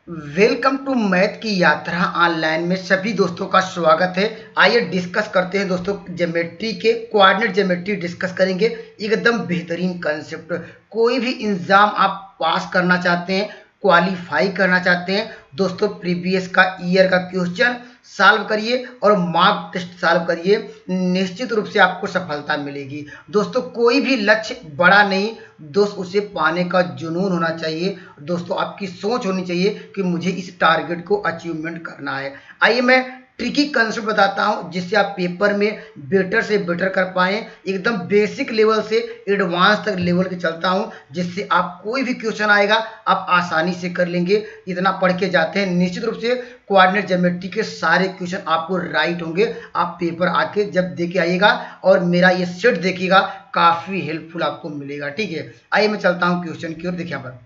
Welcome to math की यात्रा online में सभी दोस्तों का स्वागत है। आइए डिस्कस करते हैं दोस्तों, ज्योमेट्री के कोऑर्डिनेट ज्योमेट्री डिस्कस करेंगे। एकदम बेहतरीन कंसेप्ट। कोई भी एग्जाम आप पास करना चाहते हैं, क्वालिफाई करना चाहते हैं दोस्तों, प्रीवियस का ईयर का क्वेश्चन सॉल्व करिए और मॉक टेस्ट सॉल्व करिए, निश्चित रूप से आपको सफलता मिलेगी। दोस्तों कोई भी लक्ष्य बड़ा नहीं दोस्त, उसे पाने का जुनून होना चाहिए। दोस्तों आपकी सोच होनी चाहिए कि मुझे इस टारगेट को अचीवमेंट करना है। आइए मैं ट्रिकी कंसेप्ट बताता हूं जिससे आप पेपर में बेटर से बेटर कर पाएं। एकदम बेसिक लेवल से एडवांस तक लेवल के चलता हूं, जिससे आप कोई भी क्वेश्चन आएगा आप आसानी से कर लेंगे। इतना पढ़ के जाते हैं, निश्चित रूप से कोऑर्डिनेट ज्योमेट्री के सारे क्वेश्चन आपको राइट होंगे। आप पेपर आके जब देके आइएगा और मेरा ये सेट देखिएगा, काफी हेल्पफुल आपको मिलेगा। ठीक है, आइए मैं चलता हूं क्वेश्चन की ओर। देखिए यहाँ पर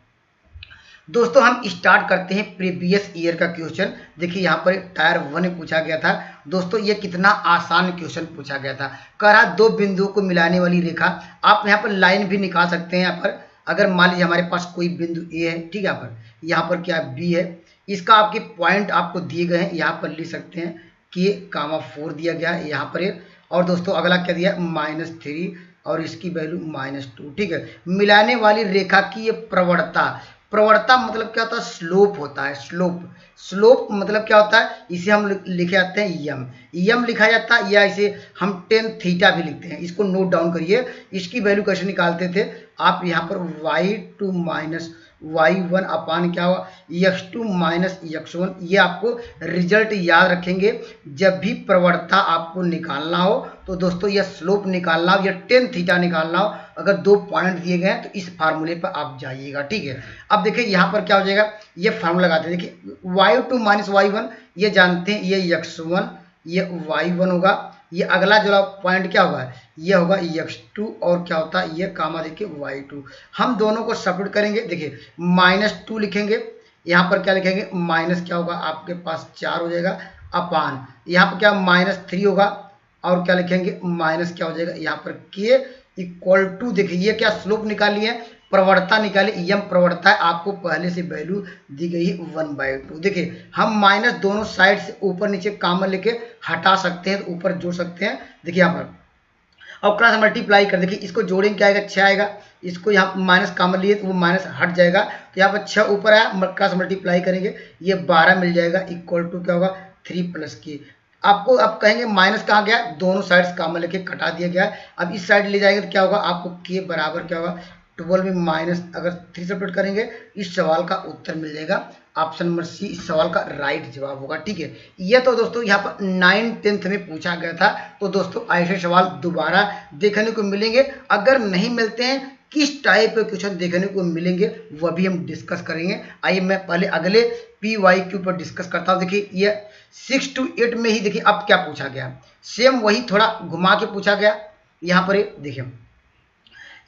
दोस्तों हम स्टार्ट करते हैं प्रीवियस ईयर का क्वेश्चन। देखिए यहाँ पर टायर 1 में पूछा गया था दोस्तों, ये कितना आसान क्वेश्चन पूछा गया था। कह रहा दो बिंदुओं को मिलाने वाली रेखा, आप यहाँ पर लाइन भी निकाल सकते हैं। यहाँ पर अगर मान लीजिए हमारे पास कोई बिंदु ए है, ठीक है, यहाँ पर क्या बी है, इसका आपके पॉइंट आपको दिए गए हैं, यहाँ पर लिख सकते हैं कि (4) दिया गया है यहाँ पर। और दोस्तों अगला क्या दिया, -3 और इसकी वैल्यू -2। ठीक है, मिलाने वाली रेखा की ये प्रवणता, प्रवणता मतलब क्या होता है, स्लोप होता है। स्लोप मतलब क्या होता है, इसे हम लिखे जाते हैं यम लिखा जाता है, या इसे हम tan थीटा भी लिखते हैं। इसको नोट डाउन करिए। इसकी वैल्यू कैसे निकालते थे आप, यहाँ पर y2 माइनस y1 अपान क्या हुआ, x2 माइनस x1। ये आपको रिजल्ट याद रखेंगे। जब भी प्रवणता आपको निकालना हो तो दोस्तों यह स्लोप निकालना हो या tan थीटा निकालना हो, अगर दो पॉइंट दिए गए हैं तो इस फार्मूले पर आप जाइएगा। ठीक है, अब देखिए यहाँ पर क्या हो जाएगा, ये फार्मूला लगाते हैं। देखिए y2 माइनस y1 ये जानते हैं, ये x1 ये y1 होगा। ये अगला जो पॉइंट क्या होगा, ये होगा x2 और क्या होता है ये कामा देखिए y2। हम दोनों को सब्ट्रैक्ट करेंगे। देखिए -2 लिखेंगे, यहाँ पर क्या लिखेंगे माइनस क्या होगा आपके पास 4 हो जाएगा, अपान यहाँ पर क्या -3 होगा और क्या लिखेंगे माइनस क्या हो जाएगा यहाँ पर k इक्वल टू। देखिए ये क्या स्लोप निकाली है, प्रवणता निकाली, यम प्रवणता है, आपको पहले से वैल्यू दी गई है 1/2। देखिए हम माइनस दोनों साइड से ऊपर नीचे कॉमन लेके हटा सकते हैं, तो ऊपर जोड़ सकते हैं। देखिए यहाँ पर अब क्रॉस मल्टीप्लाई कर, देखिए इसको जोड़ेंगे क्या आएगा 6 आएगा, इसको यहाँ माइनस कॉमन लिए तो वो माइनस हट जाएगा, तो यहाँ पर 6 ऊपर आया, क्रॉस मल्टीप्लाई करेंगे ये 12 मिल जाएगा, इक्वल टू क्या होगा 3 + k। आपको अब कहेंगे माइनस कहाँ गया, दोनों साइड्स कॉमन लेके कटा दिया गया है। अब इस साइड ले जाएंगे तो क्या होगा आपको k बराबर क्या होगा 12 में माइनस अगर 3 सब्ट्रैक्ट करेंगे, इस सवाल का उत्तर मिल जाएगा ऑप्शन नंबर सी, इस सवाल का राइट जवाब होगा। ठीक है, ये तो दोस्तों यहाँ पर 9th-10th में पूछा गया था। तो दोस्तों ऐसे सवाल दोबारा देखने को मिलेंगे। अगर नहीं मिलते हैं, किस टाइप के क्वेश्चन देखने को मिलेंगे वह भी हम डिस्कस करेंगे। आइए मैं पहले अगले PYQ पर डिस्कस करता हूँ। देखिए ये 6 to 8 में ही देखिए अब क्या पूछा गया, सेम वही थोड़ा घुमा के पूछा गया। यहाँ पर देखिए,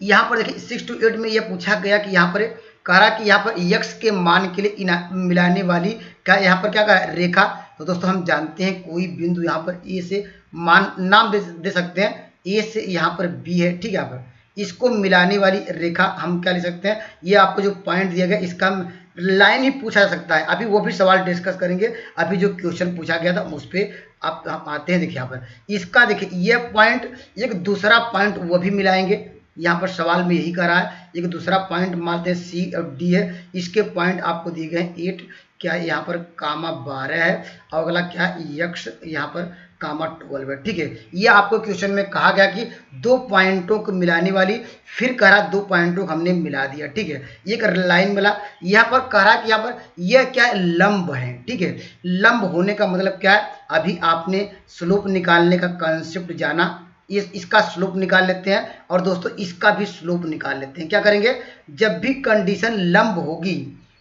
यहाँ पर देखिए 6 to 8 में यह पूछा गया कि यहाँ पर कह रहा कि यहाँ पर x के मान के लिए मिलाने वाली क्या यहाँ पर क्या कहा रेखा। तो दोस्तों हम जानते हैं कोई बिंदु यहाँ पर ए से मान नाम दे सकते हैं, ए से यहाँ पर बी है। ठीक है, यहाँ पर इसको मिलाने वाली रेखा हम क्या ले सकते हैं, ये आपको जो पॉइंट दिया गया इसका लाइन ही पूछा जा सकता है। अभी वो भी सवाल डिस्कस करेंगे। अभी जो क्वेश्चन पूछा गया था उस पर आप आते हैं। देखिए यहाँ पर इसका देखिए ये पॉइंट एक दूसरा पॉइंट वो भी मिलाएंगे। यहाँ पर सवाल में यही कर रहा है, एक दूसरा पॉइंट मानते हैं C और D है, इसके पॉइंट आपको दिए गए 8 क्या यहाँ पर (12) है, और अगला क्या x यहाँ पर (12) है। ठीक है, ये आपको क्वेश्चन में कहा गया कि दो पॉइंटों को मिलाने वाली, फिर कह रहा दो पॉइंटों को हमने मिला दिया। ठीक है, ये एक लाइन मिला। यहाँ पर कह रहा कि यहाँ पर यह क्या है, लंब है। ठीक है, लंब होने का मतलब क्या है, अभी आपने स्लोप निकालने का कंसेप्ट जाना, इसका स्लोप निकाल लेते हैं और दोस्तों इसका भी स्लोप निकाल लेते हैं। क्या करेंगे, जब भी कंडीशन लंब होगी,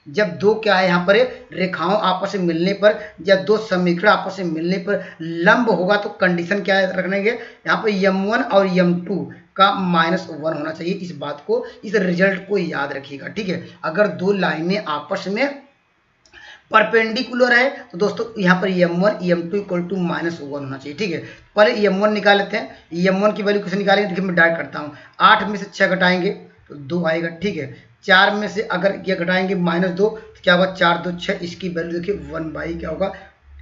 जब दो क्या है यहाँ पर रेखाओं आपस में मिलने पर या दो समीकरण आपस में मिलने पर लंब होगा, तो कंडीशन क्या रखेंगे यहाँ पर m1 और m2 का -1 होना चाहिए। इस बात को, इस रिजल्ट को याद रखिएगा। ठीक है, अगर दो लाइनें आपस में परपेंडिकुलर है तो दोस्तों यहाँ पर m1 m2 इक्वल टू -1 होना चाहिए। ठीक है, पहले m1 निकाल लेते हैं। m1 की वैल्यू कैसे निकालेंगे, देखिए मैं डायरेक्ट करता हूँ, 8 में से 6 घटाएंगे तो 2 आएगा। ठीक है, 4 में से अगर ये घटाएंगे -2 तो क्या होगा, 4 2 6, इसकी वैल्यू देखिए 1 क्या होगा,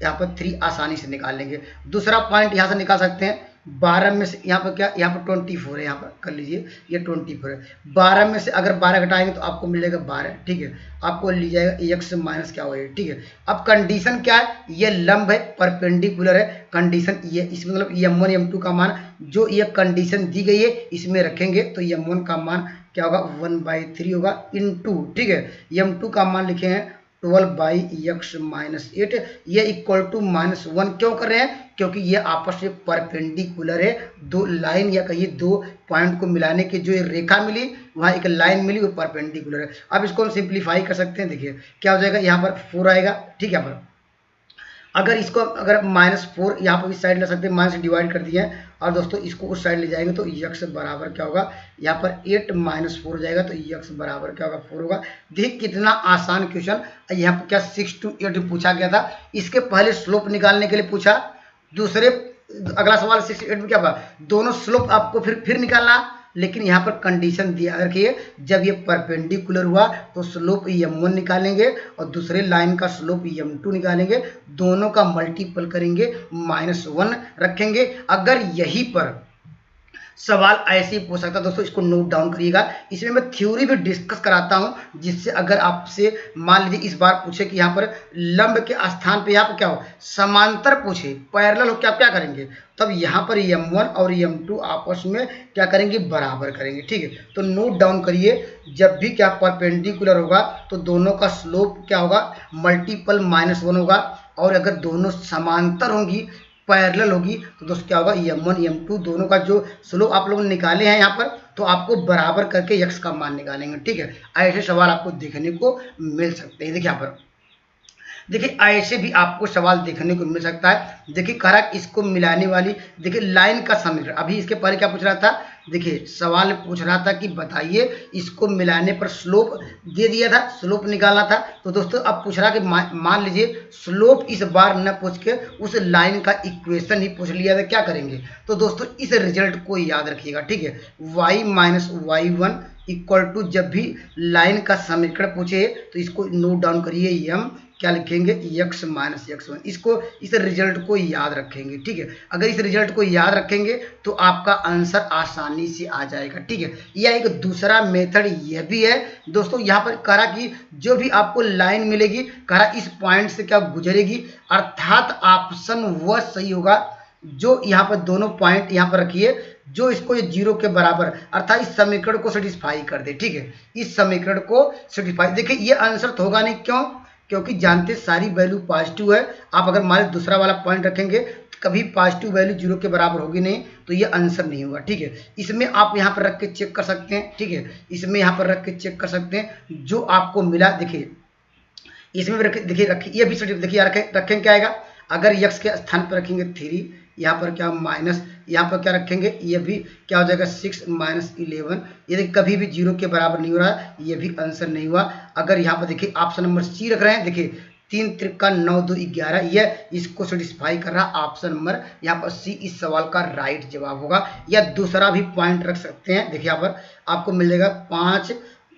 यहाँ पर 3 आसानी से निकाल लेंगे। दूसरा पॉइंट यहाँ से निकाल सकते हैं, 12 में से यहाँ पर क्या, यहाँ पर 24 है, यहाँ पर कर लीजिए ये 24 है। 12 में से अगर 12 घटाएंगे तो आपको मिलेगा 12, ठीक है, आपको ली जाएगा x माइनस क्या होगा, ठीक है। अब कंडीशन क्या है, ये लंब है, परपेंडिकुलर है, कंडीशन ये इसमें मतलब m1 m2 का मान जो ये कंडीशन दी गई है इसमें रखेंगे तो m1 का मान क्या होगा, 1/3 होगा इनटू, ठीक है, m2 का मान लिखे हैं 12/x-8, ये इक्वल टू -1 क्यों कर रहे हैं, क्योंकि ये आपस में परपेंडिकुलर है, दो लाइन या कहिए दो पॉइंट को मिलाने के जो रेखा मिली वहाँ एक लाइन मिली वो परपेंडिकुलर है। अब इसको हम सिंप्लीफाई कर सकते हैं, देखिए क्या हो जाएगा, यहाँ पर 4 आएगा, ठीक है। यहाँ पर अगर इसको अगर -4 यहाँ पर इस साइड ले सकते हैं, माइनस डिवाइड कर दिया है, और दोस्तों इसको उस साइड ले जाएंगे तो x बराबर क्या होगा, यहाँ पर 8 -4 हो जाएगा तो x बराबर क्या होगा, 4 होगा। देखिए कितना आसान क्वेश्चन, यहाँ पर क्या 6 to 8 पूछा गया था, इसके पहले स्लोप निकालने के लिए पूछा, दूसरे अगला सवाल 6 to 8 में क्या होगा, दोनों स्लोप आपको फिर निकालना, लेकिन यहाँ पर कंडीशन दिया रखिए जब ये परपेंडिकुलर हुआ तो स्लोप m1 निकालेंगे और दूसरे लाइन का स्लोप m2 निकालेंगे, दोनों का मल्टीपल करेंगे, -1 रखेंगे। अगर यहीं पर सवाल ऐसे ही पूछ सकता है दोस्तों, इसको नोट डाउन करिएगा, इसमें मैं थ्योरी भी डिस्कस कराता हूं, जिससे अगर आपसे मान लीजिए इस बार पूछे कि यहाँ पर लंब के स्थान पे यहाँ पर क्या हो, समांतर पूछे, पैरेलल हो, क्या क्या करेंगे, तब यहाँ पर m1 और m2 आपस में क्या करेंगे, बराबर करेंगे, ठीक है। तो नोट डाउन करिए, जब भी क्या परपेंडिकुलर होगा तो दोनों का स्लोप क्या होगा, मल्टीपल -1 होगा, और अगर दोनों समांतर होंगी, पैरेलल होगी, तो दोस्तों क्या होगा, m1 m2 दोनों का जो स्लोप आप लोगों ने निकाले हैं यहाँ पर, तो आपको बराबर करके x का मान निकालेंगे, ठीक है। ऐसे सवाल आपको देखने को मिल सकते हैं। देखिए यहाँ पर देखिए ऐसे भी आपको सवाल देखने को मिल सकता है। देखिए कह रहा है इसको मिलाने वाली, देखिए लाइन का समीकरण, अभी इसके पहले क्या पूछ रहा था, देखिए सवाल पूछ रहा था कि बताइए इसको मिलाने पर स्लोप दे दिया था, स्लोप निकालना था। तो दोस्तों अब पूछ रहा कि मान लीजिए स्लोप इस बार न पूछ के उस लाइन का इक्वेशन ही पूछ लिया था, क्या करेंगे, तो दोस्तों इस रिजल्ट को याद रखिएगा, ठीक है। y minus y1 equal to, जब भी लाइन का समीकरण पूछे तो इसको नोट डाउन करिए, m क्या लिखेंगे, x माइनस x1, इसको इस रिजल्ट को याद रखेंगे, ठीक है। अगर इस रिजल्ट को याद रखेंगे तो आपका आंसर आसानी से आ जाएगा, ठीक है। यह एक दूसरा मेथड यह भी है दोस्तों, यहाँ पर कहा कि जो भी आपको लाइन मिलेगी, कहा इस पॉइंट से क्या गुजरेगी, अर्थात ऑप्शन वह सही होगा जो यहाँ पर दोनों पॉइंट यहाँ पर रखिए, जो इसको ये 0 के बराबर, अर्थात इस समीकरण को सेटिस्फाई कर दे, ठीक है। इस समीकरण को सेटिस्फाई, देखिए ये आंसर तो होगा नहीं, क्यों, क्योंकि जानते सारी वैल्यू पॉजिटिव है। आप अगर मान लीजिए दूसरा वाला पॉइंट रखेंगे कभी पॉजिटिव वैल्यू 0 के बराबर होगी नहीं, तो ये आंसर नहीं होगा, ठीक है। इसमें आप यहाँ पर रख के चेक कर सकते हैं, ठीक है, इसमें यहाँ पर रख के चेक कर सकते हैं जो आपको मिला। देखिए इसमें भी रखे, देखिए रखिए, ये भी देखिए रखेंगे क्या आएगा, अगर x के स्थान पर रखेंगे 3, यहाँ पर क्या माइनस, यहाँ पर क्या रखेंगे, ये भी क्या हो जाएगा 6 माइनस 11, ये देखिए कभी भी 0 के बराबर नहीं हो रहा है, ये भी आंसर नहीं हुआ। अगर यहाँ पर देखिए ऑप्शन नंबर सी रख रहे हैं, देखिए 3 त्रिका 9 2 11, ये इसको सेटिस्फाई कर रहा है, ऑप्शन नंबर यहाँ पर सी इस सवाल का राइट जवाब होगा। या दूसरा भी पॉइंट रख सकते हैं, देखिए यहाँ पर आपको मिल जाएगा 5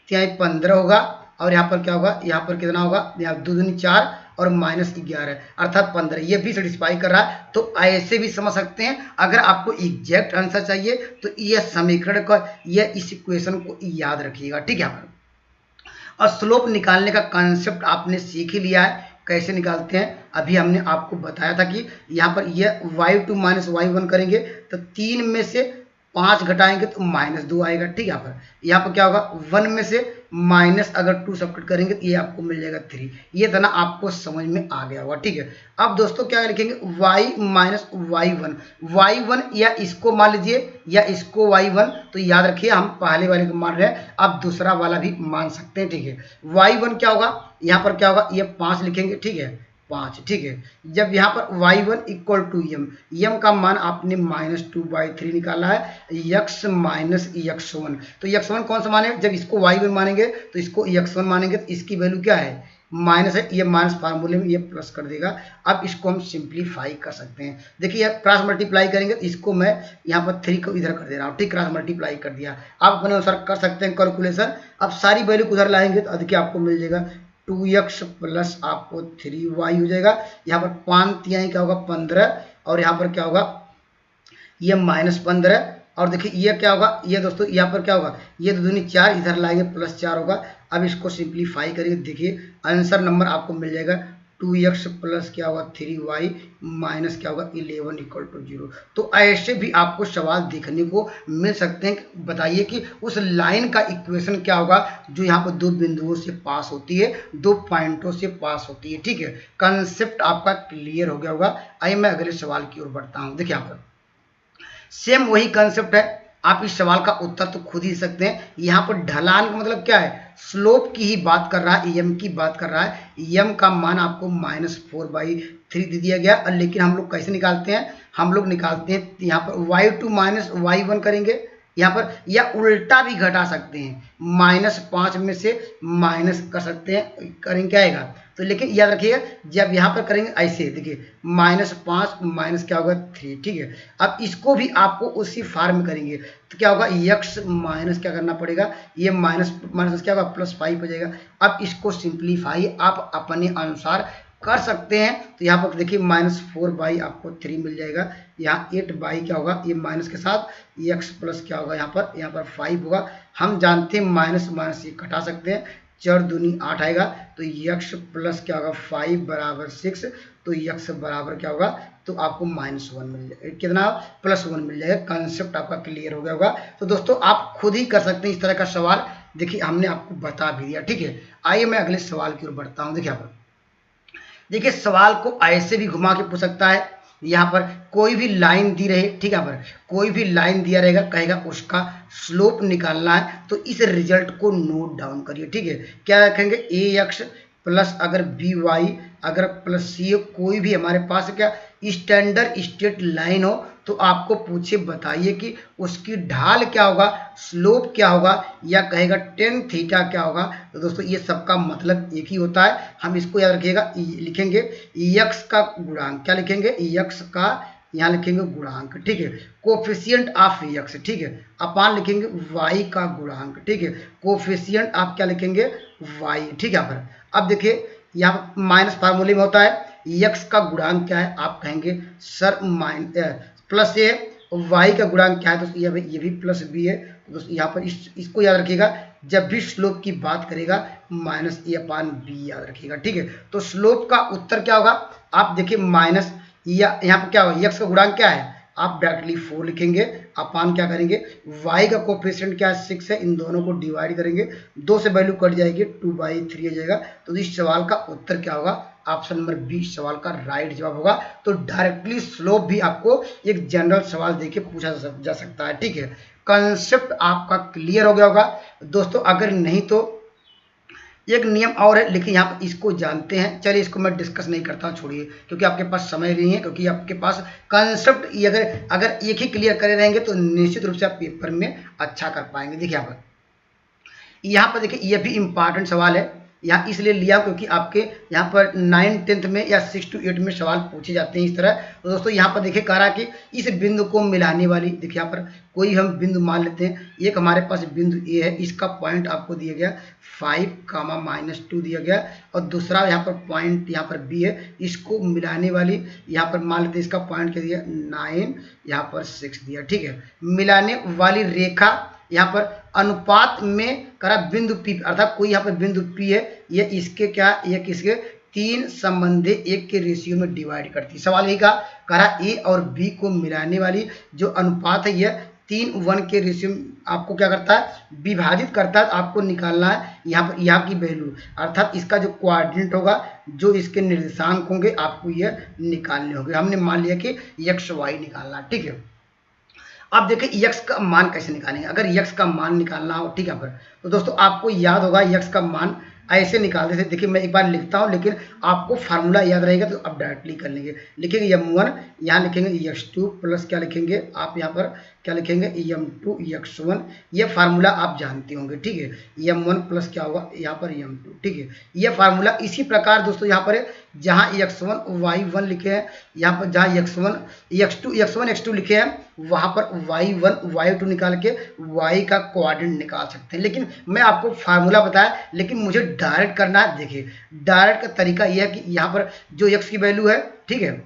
3 15 होगा, और यहाँ पर क्या होगा, यहाँ पर कितना होगा, यहाँ 2 दूनी 4 और -11 अर्थात 15, ये भी सेटिस्फाई कर रहा है। तो ऐसे भी समझ सकते हैं। अगर आपको एग्जैक्ट आंसर चाहिए तो यह समीकरण का, यह इस इक्वेशन को याद रखिएगा, ठीक है। यहाँ पर और स्लोप निकालने का कॉन्सेप्ट आपने सीख ही लिया है, कैसे निकालते हैं अभी हमने आपको बताया था कि यहाँ पर यह y2 माइनस y1 करेंगे तो 3 में से 5 घटाएंगे तो -2 आएगा, ठीक है। यहाँ पर क्या होगा, 1 में से माइनस अगर 2 सब्ट्रैक्ट करेंगे तो ये आपको मिल जाएगा 3। ये था ना, आपको समझ में आ गया होगा, ठीक है। अब दोस्तों क्या लिखेंगे, y माइनस y1 या इसको मान लीजिए या इसको y1, तो याद रखिए हम पहले वाले को मान रहे हैं, आप दूसरा वाला भी मान सकते हैं, ठीक है। y1 क्या होगा, यहाँ पर क्या होगा, ये 5 लिखेंगे, ठीक है, 5, ठीक है। जब यहाँ पर y1 इक्वल टू m का मान आपने -2/3 निकाला है, x माइनस x1, तो x1 कौन सा मान है, जब इसको y1 मानेंगे तो इसको x1 मानेंगे, तो इसकी वैल्यू क्या है, माइनस है, ये माइनस फार्मूले में ये प्लस कर देगा। अब इसको हम सिंप्लीफाई कर सकते हैं। देखिए क्रॉस मल्टीप्लाई करेंगे तो इसको मैं यहाँ पर 3 को इधर कर दे रहा हूँ, ठीक, क्रॉस मल्टीप्लाई कर दिया। आप अपने अनुसार कर सकते हैं कैलकुलेशन। अब सारी वैल्यू को उधर लाएंगे तो देखिए आपको मिल जाएगा 2x प्लस आपको 3y हो जाएगा। यहाँ पर 5 तिहाई क्या होगा 15, और यहाँ पर क्या होगा ये -15, और देखिए ये क्या होगा, ये दोस्तों यहाँ पर क्या होगा, ये 2 दूनी 4, इधर लाएंगे +4 होगा। अब इसको सिंप्लीफाई करेंगे, देखिए आंसर नंबर आपको मिल जाएगा 2x प्लस क्या होगा 3y माइनस क्या होगा 11 = 0। तो ऐसे भी आपको सवाल देखने को मिल सकते हैं। बताइए कि उस लाइन का इक्वेशन क्या होगा जो यहाँ पर 2 बिंदुओं से पास होती है, 2 पॉइंटों से पास होती है, ठीक है। कंसेप्ट आपका क्लियर हो गया होगा। आइए मैं अगले सवाल की ओर बढ़ता हूँ। देखिए यहाँ पर सेम वही कंसेप्ट है। आप इस सवाल का उत्तर तो खुद ही सकते हैं। यहाँ पर ढलान का मतलब क्या है, स्लोप की ही बात कर रहा है, एम की बात कर रहा है। एम का मान आपको -4/3 दे दिया गया। लेकिन हम लोग कैसे निकालते हैं, हम लोग निकालते हैं यहाँ पर y2 - y1 करेंगे यहाँ पर, या उल्टा भी घटा सकते हैं, -5 में से माइनस कर सकते हैं, करेंगे क्या आएगा। तो लेकिन याद रखिएगा जब यहाँ पर करेंगे ऐसे, देखिए -5 माइनस क्या होगा 3, ठीक है। अब इसको भी आपको उसी फॉर्म में करेंगे तो क्या होगा x माइनस क्या करना पड़ेगा, ये माइनस क्या होगा +5 हो जाएगा। अब इसको सिंप्लीफाई आप अपने अनुसार कर सकते हैं। तो यहाँ पर देखिए -4 आपको 3 मिल जाएगा, यहाँ 8 क्या होगा, ये माइनस के साथ x प्लस क्या होगा यहाँ पर 5 होगा। हम जानते हैं माइनस माइनस ये घटा सकते हैं, 4 दूनी 8 आएगा। तो x प्लस क्या होगा 5 = 6, तो x बराबर क्या होगा, तो आपको -1 मिल जाएगा, कितना +1 मिल जाएगा। कंसेप्ट आपका क्लियर हो गया होगा। तो दोस्तों आप खुद ही कर सकते हैं इस तरह का सवाल। देखिए हमने आपको बता भी दिया, ठीक है। आइए मैं अगले सवाल की ओर बढ़ता हूँ। देखिए यहाँ पर देखिए सवाल को ऐसे भी घुमा के पूछ सकता है। यहाँ पर कोई भी लाइन दी रहे, ठीक है, यहाँ पर कोई भी लाइन दिया रहेगा, कहेगा उसका स्लोप निकालना है। तो इस रिजल्ट को नोट डाउन करिए, ठीक है। क्या रखेंगे ax प्लस अगर by अगर प्लस c, कोई भी हमारे पास क्या स्टैंडर्ड स्ट्रेट लाइन हो तो आपको पूछे बताइए कि उसकी ढाल क्या होगा, स्लोप क्या होगा, या कहेगा tan थीटा क्या होगा। तो दोस्तों ये सबका मतलब एक ही होता है। हम इसको याद रखिएगा, लिखेंगे x का गुणांक, क्या लिखेंगे x का, यहाँ लिखेंगे गुणांक, ठीक है, कोफिशिएंट ऑफ x, ठीक है, अपान लिखेंगे y का गुणांक, ठीक है, कोफिशिएंट आप क्या लिखेंगे y, ठीक है। यहाँ पर अब देखिए यहाँ माइनस फार्मूले में होता है, x का गुणांक क्या है, आप कहेंगे सर प्लस ए, y का गुणांक क्या है, तो ये भी प्लस b है। तो दोस्तों यहाँ पर इसको याद रखिएगा, जब भी स्लोप की बात करेगा -a/b याद रखिएगा, ठीक है। तो स्लोप का उत्तर क्या होगा, आप देखिए माइनस, या यहाँ पर क्या होगा, x का गुणांक क्या है, आप डायरेक्टली 4 लिखेंगे, अपान क्या करेंगे y का कोफिशिएंट क्या है 6 है, इन दोनों को डिवाइड करेंगे, 2 से वैल्यू कट जाएगी, 2/3 हो जाएगा। तो इस सवाल का उत्तर क्या होगा, ऑप्शन नंबर 20 सवाल का राइट जवाब होगा। तो डायरेक्टली स्लोप भी आपको एक जनरल सवाल देके पूछा जा सकता है, ठीक है। कंसेप्ट आपका क्लियर हो गया होगा दोस्तों। अगर नहीं तो एक नियम और है, लेकिन यहाँ पर इसको जानते हैं, चलिए इसको मैं डिस्कस नहीं करता, छोड़िए, क्योंकि आपके पास समय नहीं है, क्योंकि आपके पास कंसेप्ट अगर एक ही क्लियर करे रहेंगे तो निश्चित रूप से आप पेपर में अच्छा कर पाएंगे। देखिए यहाँ पर देखिए ये भी इम्पॉर्टेंट सवाल है, यहाँ इसलिए लिया क्योंकि आपके यहाँ पर 9, 10th में या 6 to 8 में सवाल पूछे जाते हैं इस तरह। तो दोस्तों यहाँ पर देखिए कह रहा कि इस बिंदु को मिलाने वाली, देखिए यहाँ पर कोई हम बिंदु मान लेते हैं, एक हमारे पास बिंदु ए है, इसका पॉइंट आपको दिया गया 5, -2 दिया गया, और दूसरा यहाँ पर पॉइंट यहाँ पर बी है, इसको मिलाने वाली यहाँ पर मान लेते हैं, इसका पॉइंट क्या दिया 9, यहाँ पर 6 दिया, ठीक है। मिलाने वाली रेखा यहाँ पर अनुपात में करा बिंदु P, अर्थात कोई यहाँ पर बिंदु P है, ये इसके क्या, ये किसके 3 संबंधे 1 के रेशियो में डिवाइड करती है। सवाल यही कहा A और B को मिलाने वाली जो अनुपात है यह 3:1 के रेशियो में आपको क्या करता है, विभाजित करता है। आपको निकालना है यहाँ पर यहाँ की वैल्यू, अर्थात इसका जो कोऑर्डिनेट होगा, जो इसके निर्देशांक होंगे, आपको यह निकालने होंगे। हमने मान लिया कि x y निकालना, ठीक है। अब देखिए x का मान कैसे निकालेंगे, अगर x का मान निकालना हो, ठीक है। पर तो दोस्तों आपको याद होगा x का मान ऐसे निकालते थे। देखिए मैं एक बार लिखता हूँ, लेकिन आपको फार्मूला याद रहेगा तो आप डायरेक्टली कर लेंगे। लिखेंगे m1, यहाँ लिखेंगे x2 प्लस क्या लिखेंगे आप यहाँ पर क्या लिखेंगे m2 x1। ये फार्मूला आप जानते होंगे, ठीक है। m1 प्लस क्या होगा यहाँ पर m2, ठीक है। ये फार्मूला इसी प्रकार दोस्तों यहाँ पर जहाँ x1 y1 लिखे हैं, यहाँ पर जहाँ x1 x2 लिखे हैं वहाँ पर y1 y2 निकाल के y का कोऑर्डिनेट निकाल सकते हैं। लेकिन मैं आपको फार्मूला बताया, लेकिन मुझे डायरेक्ट करना है। देखिए डायरेक्ट का तरीका यह है कि यहाँ पर जो x की वैल्यू है, ठीक है,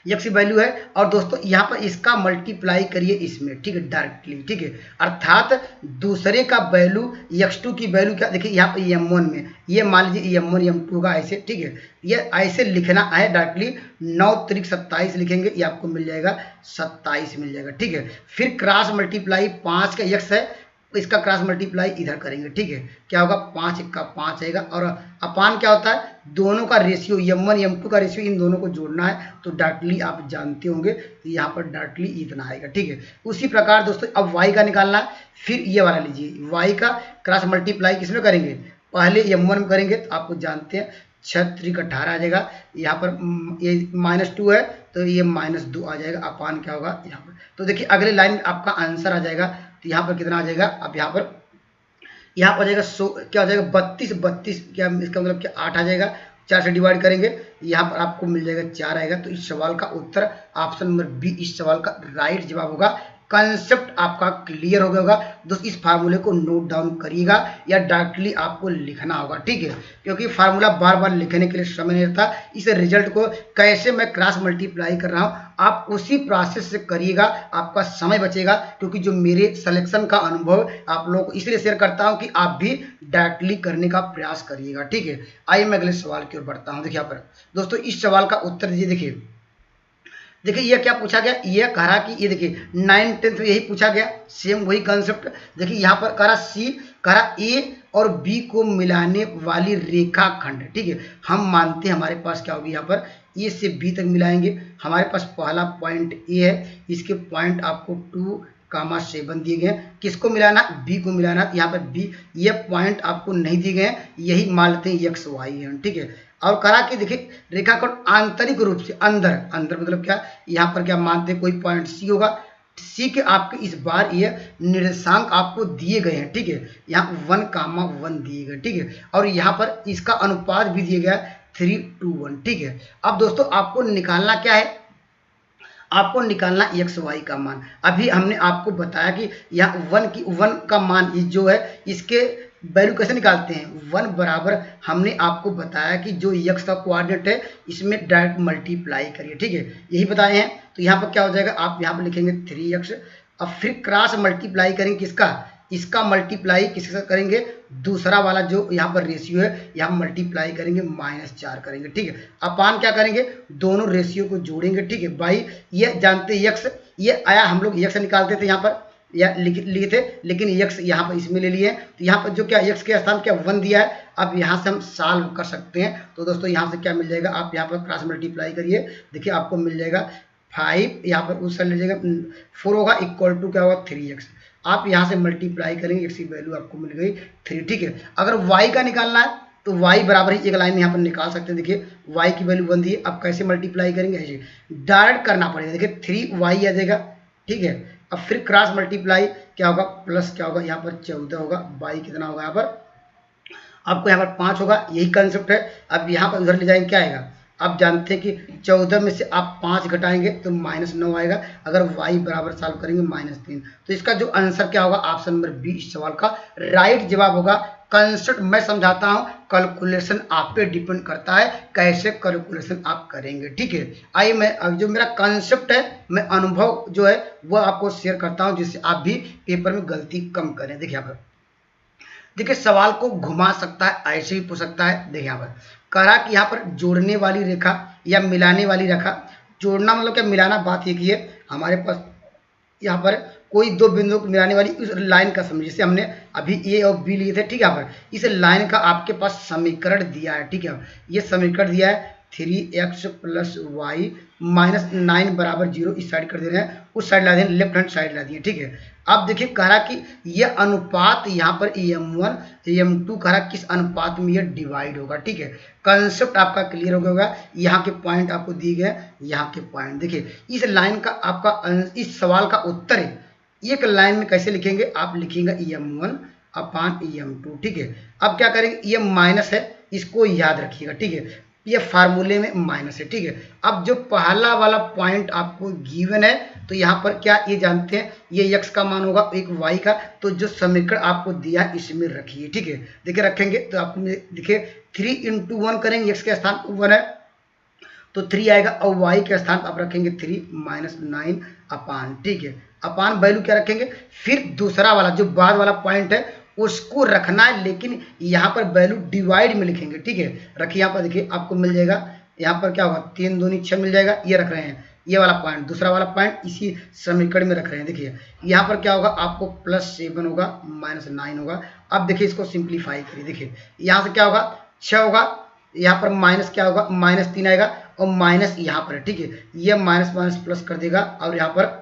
x की वैल्यू है, और दोस्तों यहाँ पर इसका मल्टीप्लाई करिए इसमें, ठीक है, डायरेक्टली, ठीक है। अर्थात दूसरे का वैल्यू x2 की वैल्यू क्या, देखिए यहाँ पर m1 में ये मान लीजिए m1 m2 का ऐसे, ठीक है, ये ऐसे लिखना है डायरेक्टली। 9 त्रिक 27 लिखेंगे, ये आपको मिल जाएगा 27 मिल जाएगा, ठीक है। फिर क्रॉस मल्टीप्लाई 5 का x है, इसका क्रॉस मल्टीप्लाई इधर करेंगे, ठीक है, क्या होगा 5 1 का 5 आएगा, और अपान क्या होता है, दोनों का रेशियो m1 m2 का रेशियो, इन दोनों को जोड़ना है। तो डायरेक्टली आप जानते होंगे तो यहाँ पर डायरेक्टली इतना आएगा, ठीक है। उसी प्रकार दोस्तों अब y का निकालना है। फिर ये वाला लीजिए, y का क्रॉस मल्टीप्लाई किसमें करेंगे, पहले m1 में करेंगे, तो आपको जानते हैं 6 त्रिक 18 आ जाएगा। यहाँ पर ये -2 है तो ये -2 आ जाएगा, अपान क्या होगा यहाँ पर। तो देखिए अगले लाइन में आपका आंसर आ जाएगा। तो यहाँ पर कितना आ जाएगा, अब यहाँ पर आ जाएगा 100, क्या आ जाएगा 32 क्या, इसका मतलब क्या 8 आ जाएगा। 4 से डिवाइड करेंगे, यहाँ पर आपको मिल जाएगा 4 आएगा। तो इस सवाल का उत्तर ऑप्शन नंबर बी इस सवाल का राइट जवाब होगा। कंसेप्ट आपका क्लियर हो गया होगा दोस्तों। इस फार्मूले को नोट डाउन करिएगा या डायरेक्टली आपको लिखना होगा, ठीक है, क्योंकि फार्मूला बार बार लिखने के लिए समय नहीं रहता। इस रिजल्ट को कैसे मैं क्रॉस मल्टीप्लाई कर रहा हूँ आप उसी प्रोसेस से करिएगा, आपका समय बचेगा। क्योंकि जो मेरे सिलेक्शन का अनुभव आप लोगों को इसलिए शेयर करता हूँ कि आप भी डायरेक्टली करने का प्रयास करिएगा, ठीक है। आइए मैं अगले सवाल की ओर बढ़ता हूँ। देखिए यहाँ पर दोस्तों इस सवाल का उत्तर दीजिए। देखिए ये क्या पूछा गया, ये कह रहा कि ये देखिए 9th 10th में यही पूछा गया, सेम वही कंसेप्ट। देखिए यहाँ पर कह रहा सी, कह रहा ए और बी को मिलाने वाली रेखाखंड, ठीक है। हम मानते हैं हमारे पास क्या होगी, यहाँ पर ए से बी तक मिलाएंगे। हमारे पास पहला पॉइंट ए है, इसके पॉइंट आपको 2,7 दिए गए हैं। किसको मिलाना, बी को मिलाना। यहाँ पर बी, ये पॉइंट आपको नहीं दिए गए हैं, यही मान लेते हैं एक्स वाई है, ठीक है। और कहा कि देखिए रेखाखंड आंतरिक रूप से अंदर मतलब क्या, यहाँ पर क्या मानते हैं कोई पॉइंट सी होगा। सी के आपके इस बार ये निर्देशांक आपको दिए गए हैं, ठीक है। यहाँ 1,1 दिए गए, ठीक है। और यहाँ पर इसका अनुपात भी दिया गया 3:1, ठीक है। अब दोस्तों आपको निकालना क्या है, आपको निकालना एक्स वाई का मान। अभी हमने आपको बताया कि यहाँ 1 का मान जो है इसके वैल्यू कैसे निकालते हैं। 1 बराबर हमने आपको बताया कि जो x का कोऑर्डिनेट है इसमें डायरेक्ट मल्टीप्लाई करिए, ठीक है, यही बताए हैं। तो यहाँ पर क्या हो जाएगा, आप यहाँ पर लिखेंगे 3x। अब फिर क्रॉस मल्टीप्लाई करेंगे किसका, इसका मल्टीप्लाई किसका करेंगे, दूसरा वाला जो यहाँ पर रेशियो है यहाँ मल्टीप्लाई करेंगे -4 करेंगे, ठीक है। अपान क्या करेंगे, दोनों रेशियो को जोड़ेंगे, ठीक है। बाई ये जानते x, ये आया हम लोग x निकालते थे यहाँ पर या लिए थे, लेकिन x यहाँ पर इसमें ले लिए। तो यहाँ पर जो क्या x के स्थान क्या 1 दिया है, अब यहाँ से हम सॉल्व कर सकते हैं। तो दोस्तों यहाँ से क्या मिल जाएगा, आप यहाँ पर क्रॉस मल्टीप्लाई करिए, देखिए आपको मिल जाएगा 5, यहाँ पर उस साइड लीजिएगा 4 होगा, इक्वल टू क्या होगा 3x। आप यहाँ से मल्टीप्लाई करेंगे, x की वैल्यू आपको मिल गई 3, ठीक है। अगर y का निकालना है तो y बराबर ही एक लाइन में यहाँ पर निकाल सकते हैं। देखिए y की वैल्यू 1 दी है, अब कैसे मल्टीप्लाई करेंगे, ऐसे डायरेक्ट करना पड़ेगा। देखिए 3y आ जाएगा, ठीक है। अब फिर क्रॉस मल्टीप्लाई क्या होगा, प्लस क्या होगा, यहाँ पर 14 होगा, बाई कितना होगा, यहाँ पर आपको यहाँ पर 5 होगा, यही कंसेप्ट है। अब यहाँ पर उधर ले जाएंगे क्या आएगा, आप जानते हैं कि 14 में से आप 5 घटाएंगे तो -9 आएगा। अगर y बराबर सॉल्व करेंगे -3, तो इसका जो आंसर क्या होगा, ऑप्शन नंबर बी इस सवाल का राइट जवाब होगा। कंसेप्ट मैं समझाता हूं, कैलकुलेशन आप पे डिपेंड करता है कैसे कैलकुलेशन आप करेंगे, ठीक है। आइए मैं अब जो मेरा कंसेप्ट है, मैं अनुभव जो है वो आपको शेयर करता हूं, जिससे आप भी पेपर में गलती कम करें। देखिए यहाँ पर, देखिए सवाल को घुमा सकता है, ऐसे ही पूछ सकता है। देखिए यहाँ पर कह रहा कि यहाँ पर जोड़ने वाली रेखा या मिलाने वाली रेखा, जोड़ना मतलब क्या, मिलाना बात ये की है हमारे पास यहाँ पर कोई दो बिंदुओं को मिलाने वाली उस लाइन का समझ, जैसे हमने अभी ए और बी लिए थे, ठीक है। यहाँ पर इस लाइन का आपके पास समीकरण दिया है, ठीक है। ये समीकरण दिया है 3x प्लस वाई माइनस 9 बराबर 0 इस साइड कर दे रहे हैं, उस साइड ला दें, लेफ्ट हैंड साइड ला दिए। ठीक है, अब देखिए कह रहा कि यह अनुपात यहाँ पर em1 em2 कह रहा किस अनुपात में यह डिवाइड होगा। ठीक है, कंसेप्ट आपका क्लियर हो गया होगा। यहाँ के पॉइंट आपको दिए गए, यहाँ के पॉइंट देखिए, इस लाइन का आपका इस सवाल का उत्तर है एक लाइन में कैसे लिखेंगे, आप लिखेंगे em1 अपान em2। ठीक है, अब क्या करेंगे, ये माइनस है, इसको याद रखिएगा। ठीक है, ये फार्मूले में माइनस है। ठीक है, अब जो पहला वाला पॉइंट आपको गिवन है तो यहाँ पर क्या ये जानते हैं, ये x का मान होगा, एक y का, तो जो समीकरण आपको दिया इसमें रखिए। ठीक है, देखिए रखेंगे तो आपको देखिए 3 × 1 करेंगे, x के स्थान पर 1 है तो 3 आएगा, और y के स्थान पर आप रखेंगे 3 माइनस 9 अपान। ठीक है, अपान वैल्यू क्या रखेंगे, फिर दूसरा वाला जो बाद वाला पॉइंट है उसको रखना है, लेकिन यहाँ पर वैल्यू डिवाइड में लिखेंगे। ठीक है, रखिए यहाँ पर देखिए आपको मिल जाएगा, यहाँ पर क्या होगा 3 दूनी 6 मिल जाएगा, ये रख रहे हैं, ये वाला पॉइंट दूसरा वाला पॉइंट इसी समीकरण में रख रहे हैं। देखिए यहाँ पर क्या होगा, आपको +7 होगा माइनस 9 होगा। अब देखिए इसको सिंप्लीफाई करिए, देखिए यहाँ से क्या होगा 6 होगा, यहाँ पर माइनस क्या होगा -3 आएगा, और माइनस यहाँ पर है। ठीक है, ये माइनस माइनस प्लस कर देगा, और यहाँ पर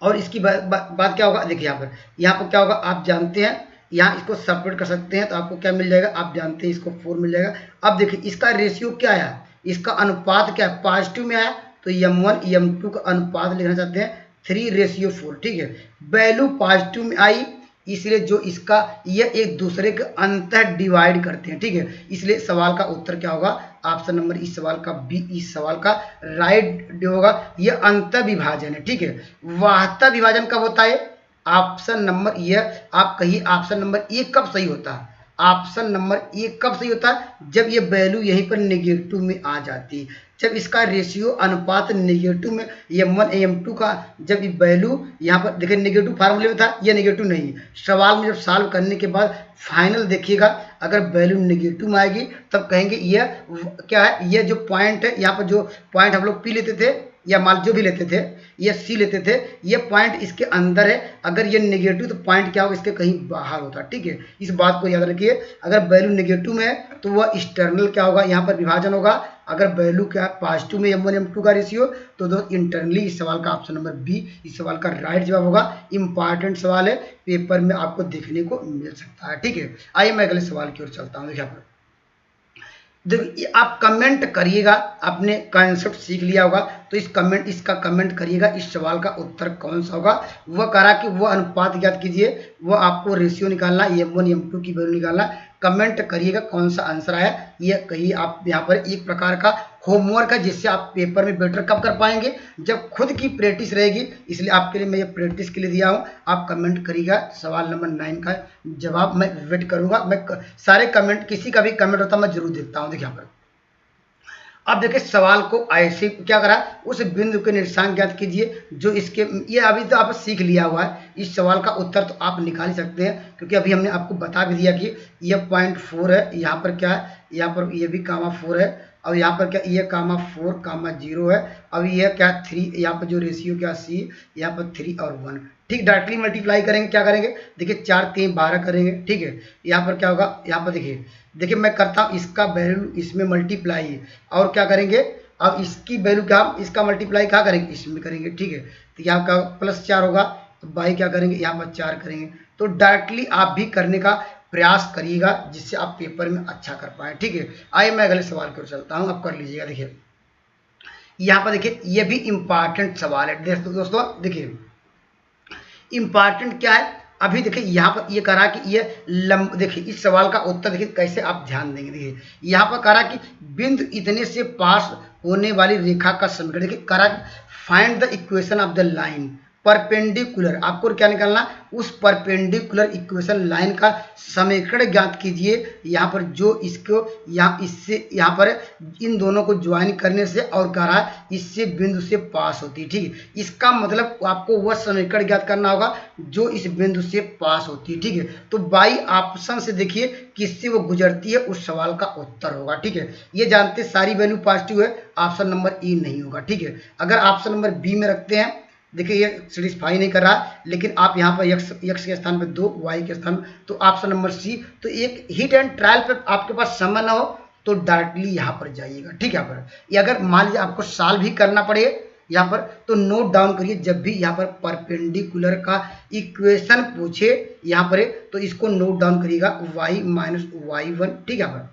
और इसकी बात क्या होगा, देखिए यहाँ पर क्या होगा आप जानते हैं, यहाँ इसको सेपरेट कर सकते हैं तो आपको क्या मिल जाएगा, आप जानते हैं इसको 4 मिल जाएगा। अब देखिए इसका रेशियो क्या आया, इसका अनुपात क्या है, पॉजिटिव में आया, तो m1 m2 का अनुपात लिखना चाहते हैं 3:4। ठीक है, वैल्यू पॉजिटिव में आई, इसलिए जो इसका ये एक दूसरे के अंतर डिवाइड करते हैं। ठीक है, इसलिए सवाल का उत्तर क्या होगा, ऑप्शन नंबर इस सवाल का बी इस सवाल का राइट होगा, ये अंतर विभाजन है। ठीक है, वास्तव विभाजन कब होता है, ऑप्शन नंबर ये आप कहिए ऑप्शन नंबर ए कब सही होता है, ऑप्शन नंबर ए कब सही होता है, जब ये वैल्यू यहीं पर नेगेटिव में आ जाती है, जब इसका रेशियो अनुपात नेगेटिव में m1 m2 का जब वैल्यू यहाँ पर देखिए नेगेटिव फार्मूले में था, ये नेगेटिव नहीं है, सवाल में जब सॉल्व करने के बाद फाइनल देखिएगा अगर वैल्यू नेगेटिव में आएगी तब कहेंगे ये क्या है, ये जो पॉइंट है यहाँ पर जो पॉइंट हम लोग पी लेते थे या माल जो भी लेते थे ये सी लेते थे, ये पॉइंट इसके अंदर है, अगर ये नेगेटिव तो पॉइंट क्या होगा इसके कहीं बाहर होता। ठीक है, इस बात को याद रखिए, अगर वैल्यू नेगेटिव में है तो वह एक्सटर्नल क्या होगा, यहाँ पर विभाजन होगा, अगर वैल्यू क्या पॉजिटिव में m1 m2 का रेशियो तो दोस्त इंटरनली इस सवाल का ऑप्शन नंबर बी इस सवाल का राइट जवाब होगा। इंपॉर्टेंट सवाल है, पेपर में आपको देखने को मिल सकता है। ठीक है, आइए मैं अगले सवाल की ओर चलता हूँ। देखिए देखिए आप कमेंट करिएगा, आपने कॉन्सेप्ट सीख लिया होगा तो इसका कमेंट करिएगा, इस सवाल का उत्तर कौन सा होगा। वह करा कि वह अनुपात ज्ञात कीजिए, वह आपको रेशियो निकालना, m1 m2 की वैल्यू निकालना, कमेंट करिएगा कौन सा आंसर आया। ये कहिए आप यहाँ पर एक प्रकार का होमवर्क है जिससे आप पेपर में बेटर कब कर पाएंगे, जब खुद की प्रैक्टिस रहेगी, इसलिए आपके लिए मैं ये प्रैक्टिस के लिए दिया हूँ। आप कमेंट करिएगा, सवाल नंबर 9 का जवाब मैं वेट करूंगा, मैं सारे कमेंट किसी का भी कमेंट होता मैं जरूर देखता हूँ। देखिए यहाँ पर अब देखिए सवाल को ऐसे क्या करा, उस बिंदु के निर्देशांक ज्ञात कीजिए जो इसके, ये अभी तो आप सीख लिया हुआ है, इस सवाल का उत्तर तो आप निकाल ही सकते हैं क्योंकि अभी हमने आपको बता भी दिया कि ये 0.4 है, यहाँ पर क्या है, यहाँ पर ये भी कामा 4 है, और यहाँ पर क्या ये कामा 4 कामा 0 है, अब ये क्या 3, यहाँ पर जो रेशियो क्या सी, यहाँ पर 3 और 1। ठीक, डायरेक्टली मल्टीप्लाई करेंगे, क्या करेंगे देखिए 4 3 12 करेंगे। ठीक है, यहाँ पर क्या होगा, यहाँ पर देखिए मैं करता हूँ इसका वैल्यू इसमें मल्टीप्लाई है, और क्या करेंगे अब इसकी वैल्यू क्या, इसका मल्टीप्लाई क्या करेंगे इसमें करेंगे। ठीक है, तो यहाँ का +4 होगा, तो बाई क्या करेंगे यहाँ पर 4 करेंगे। तो डायरेक्टली आप भी करने का प्रयास करिएगा जिससे आप पेपर में अच्छा कर पाए। ठीक है, आइए मैं अगले सवाल की ओर चलता हूँ, आप कर लीजिएगा। देखिए यहाँ पर देखिए ये भी इम्पॉर्टेंट सवाल है दोस्तों। देखिए इम्पॉर्टेंट क्या है, अभी देखिए यहाँ पर ये करा कि ये देखिए इस सवाल का उत्तर देखिए कैसे आप ध्यान देंगे। देखिए यहाँ पर करा कि बिंदु इतने से पास होने वाली रेखा का समीकरण, देखिए करा find the equation of the line perpendicular, आपको क्या निकालना, उस परपेंडिकुलर इक्वेशन लाइन का समीकरण ज्ञात कीजिए। यहाँ पर जो इसको यहाँ इससे यहाँ पर इन दोनों को ज्वाइन करने से और कह रहा है इससे बिंदु से पास होती है। ठीक है, इसका मतलब आपको वह समीकरण ज्ञात करना होगा जो इस बिंदु से पास होती है। ठीक है, तो बाई ऑप्शन से देखिए किससे वो गुजरती है, उस सवाल का उत्तर होगा। ठीक है, ये जानते सारी वैल्यू पॉजिटिव है, ऑप्शन नंबर ई नहीं होगा। ठीक है, अगर ऑप्शन नंबर बी में रखते हैं, देखिए ये सेटिस्फाई नहीं कर रहा, लेकिन आप यहाँ पर x के स्थान पर 2 y के स्थान, तो ऑप्शन नंबर सी। तो एक हिट एंड ट्रायल पे आपके पास समय ना हो तो डायरेक्टली यहाँ पर जाइएगा, ठीक है। यहाँ पर या अगर मान लीजिए आपको सॉल्व भी करना पड़े यहाँ पर, तो नोट डाउन करिए, जब भी यहाँ पर परपेंडिकुलर का इक्वेशन पूछे यहाँ पर तो इसको नोट डाउन करिएगा y माइनस y1, ठीक है। यहाँ पर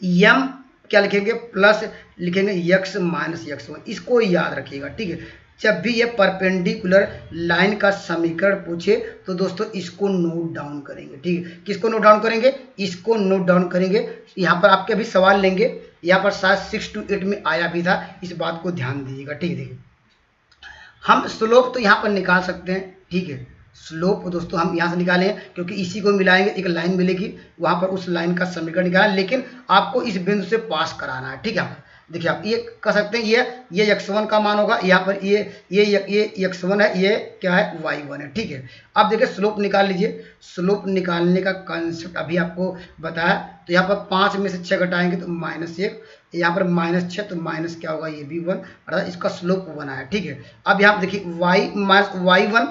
यम क्या लिखेंगे, प्लस लिखेंगे x माइनस x1, इसको याद रखिएगा, ठीक है। जब भी ये परपेंडिकुलर लाइन का समीकरण पूछे तो दोस्तों इसको नोट डाउन करेंगे, ठीक है। किसको नोट डाउन करेंगे, इसको नोट डाउन करेंगे। यहाँ पर आपके अभी सवाल लेंगे, यहाँ पर शायद 6 to 8 में आया भी था, इस बात को ध्यान दीजिएगा, ठीक है। देखिए हम स्लोप तो यहाँ पर निकाल सकते हैं, ठीक है। स्लोप दोस्तों हम यहाँ से निकालें क्योंकि इसी को मिलाएंगे, एक लाइन मिलेगी, वहाँ पर उस लाइन का समीकरण निकालना, लेकिन आपको इस बिंदु से पास कराना है, ठीक है। देखिए आप ये कर सकते हैं, ये x1 का मान होगा, यहाँ पर ये x1 है, ये क्या है y1 है, ठीक है। अब देखिए स्लोप निकाल लीजिए। स्लोप निकालने का कंसेप्ट अभी आपको बताया, तो यहाँ पर 5 में से 6 घटाएंगे तो -1, यहाँ पर -6 तो माइनस क्या होगा, ये भी 1, अर्थात इसका स्लोप 1 है, ठीक है। अब यहाँ पर देखिए y माइनस y1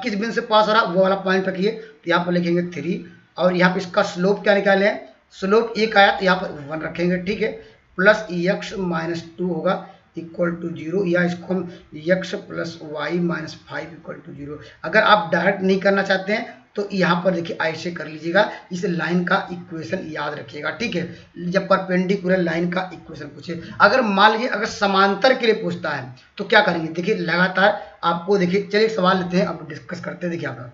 किस बिंदु से पास हो रहा है वो वाला पॉइंट रखिए, तो यहाँ पर लिखेंगे 3, और यहाँ पर इसका स्लोप क्या निकाले हैं, स्लोप 1 आया तो यहाँ पर 1 रखेंगे, ठीक है। प्लस x माइनस 2 होगा इक्वल टू 0, या इसको हम x plus y minus 5 equal to 0। अगर आप डायरेक्ट नहीं करना चाहते हैं तो यहाँ पर देखिए ऐसे कर लीजिएगा, इस लाइन का इक्वेशन याद रखिएगा, ठीक है। जब परपेंडिकुलर लाइन का इक्वेशन पूछे, अगर मान लीजिए अगर समांतर के लिए पूछता है तो क्या करेंगे, देखिए लगातार आपको, देखिए चलिए सवाल लेते हैं, अब डिस्कस करते हैं। देखिए आप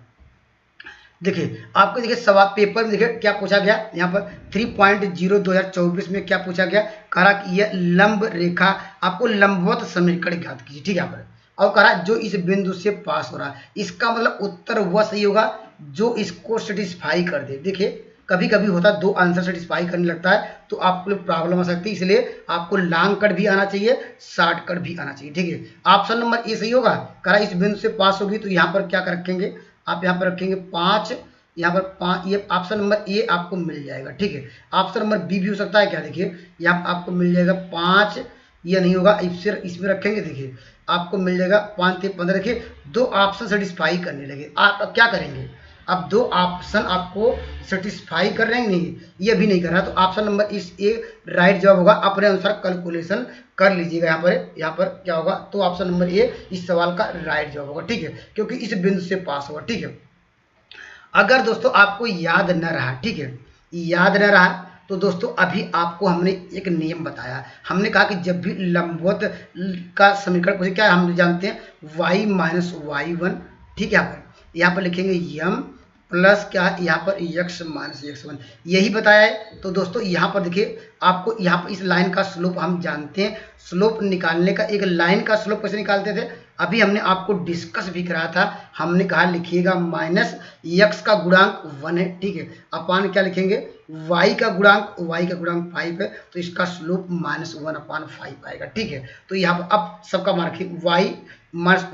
देखिए आपको देखिए सवाल पेपर में देखिए क्या पूछा गया, यहाँ पर 3.0 2024 में क्या पूछा गया, कहा कि यह लंब रेखा आपको लंबवत समीकरण ज्ञात कीजिए, ठीक है। यहाँ पर और कहा जो इस बिंदु से पास हो रहा है, इसका मतलब उत्तर वह सही होगा जो इसको सेटिस्फाई कर दे। देखिए कभी कभी होता है दो आंसर सेटिस्फाई करने लगता है तो आपको प्रॉब्लम आ सकती है, इसलिए आपको लॉन्ग कट भी आना चाहिए, शॉर्ट कट भी आना चाहिए, ठीक है। ऑप्शन नंबर ए सही होगा, कहा इस बिंदु से पास होगी, तो यहाँ पर क्या रखेंगे आप, यहाँ पर रखेंगे 5, यहाँ पर 5, ये ऑप्शन नंबर ए आपको मिल जाएगा, ठीक है। ऑप्शन नंबर बी भी हो सकता है, क्या देखिए यहाँ आपको मिल जाएगा 5, ये नहीं होगा, इसमें रखेंगे, देखिए आपको मिल जाएगा 5 से 15, देखिए 2 ऑप्शन सेटिस्फाई करने लगे। आप अब क्या करेंगे, अब 2 ऑप्शन आपको सेटिस्फाई कर रहे हैं, नहीं ये भी नहीं कर रहा, तो ऑप्शन नंबर इस ए राइट जवाब होगा। अपने अनुसार कैलकुलेशन कर लीजिएगा, यहाँ पर क्या होगा, तो ऑप्शन नंबर ए इस सवाल का राइट जवाब होगा, ठीक है, क्योंकि इस बिंदु से पास होगा, ठीक है। अगर दोस्तों आपको याद न रहा, ठीक है, याद न रहा तो दोस्तों अभी आपको हमने एक नियम बताया, हमने कहा कि जब भी लंबवत का समीकरण पूछे, क्या हम जानते हैं y माइनस y1, ठीक है। यहाँ पर लिखेंगे यम प्लस क्या, यहाँ पर x माइनस x1, यही बताया है। तो दोस्तों यहाँ पर देखिए आपको यहाँ पर इस लाइन का स्लोप हम जानते हैं, स्लोप निकालने का, एक लाइन का स्लोप कैसे निकालते थे अभी हमने आपको डिस्कस भी कराया था। हमने कहा लिखिएगा माइनस x का गुणांक 1 है, ठीक है, अपान क्या लिखेंगे y का गुणांक 5 है, तो इसका स्लोप -1/5 आएगा, ठीक है। तो यहाँ पर अब सबका मान रखिए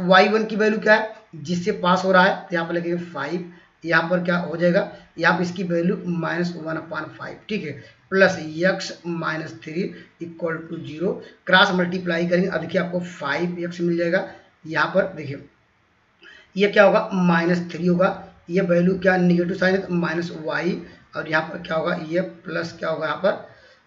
y1 की वैल्यू क्या है जिससे पास हो रहा है, तो यहाँ पर लिखेंगे 5, यहाँ पर क्या हो जाएगा, यहाँ पर इसकी वैल्यू -1/5, ठीक है, plus x minus 3 equal to 0, cross multiply करेंगे, अब देखिए आपको 5x मिल जाएगा। यहाँ पर देखिए ये क्या होगा -3 होगा, ये वैल्यू क्या निगेटिव साइन है तो -y, और यहाँ पर क्या होगा ये प्लस क्या होगा,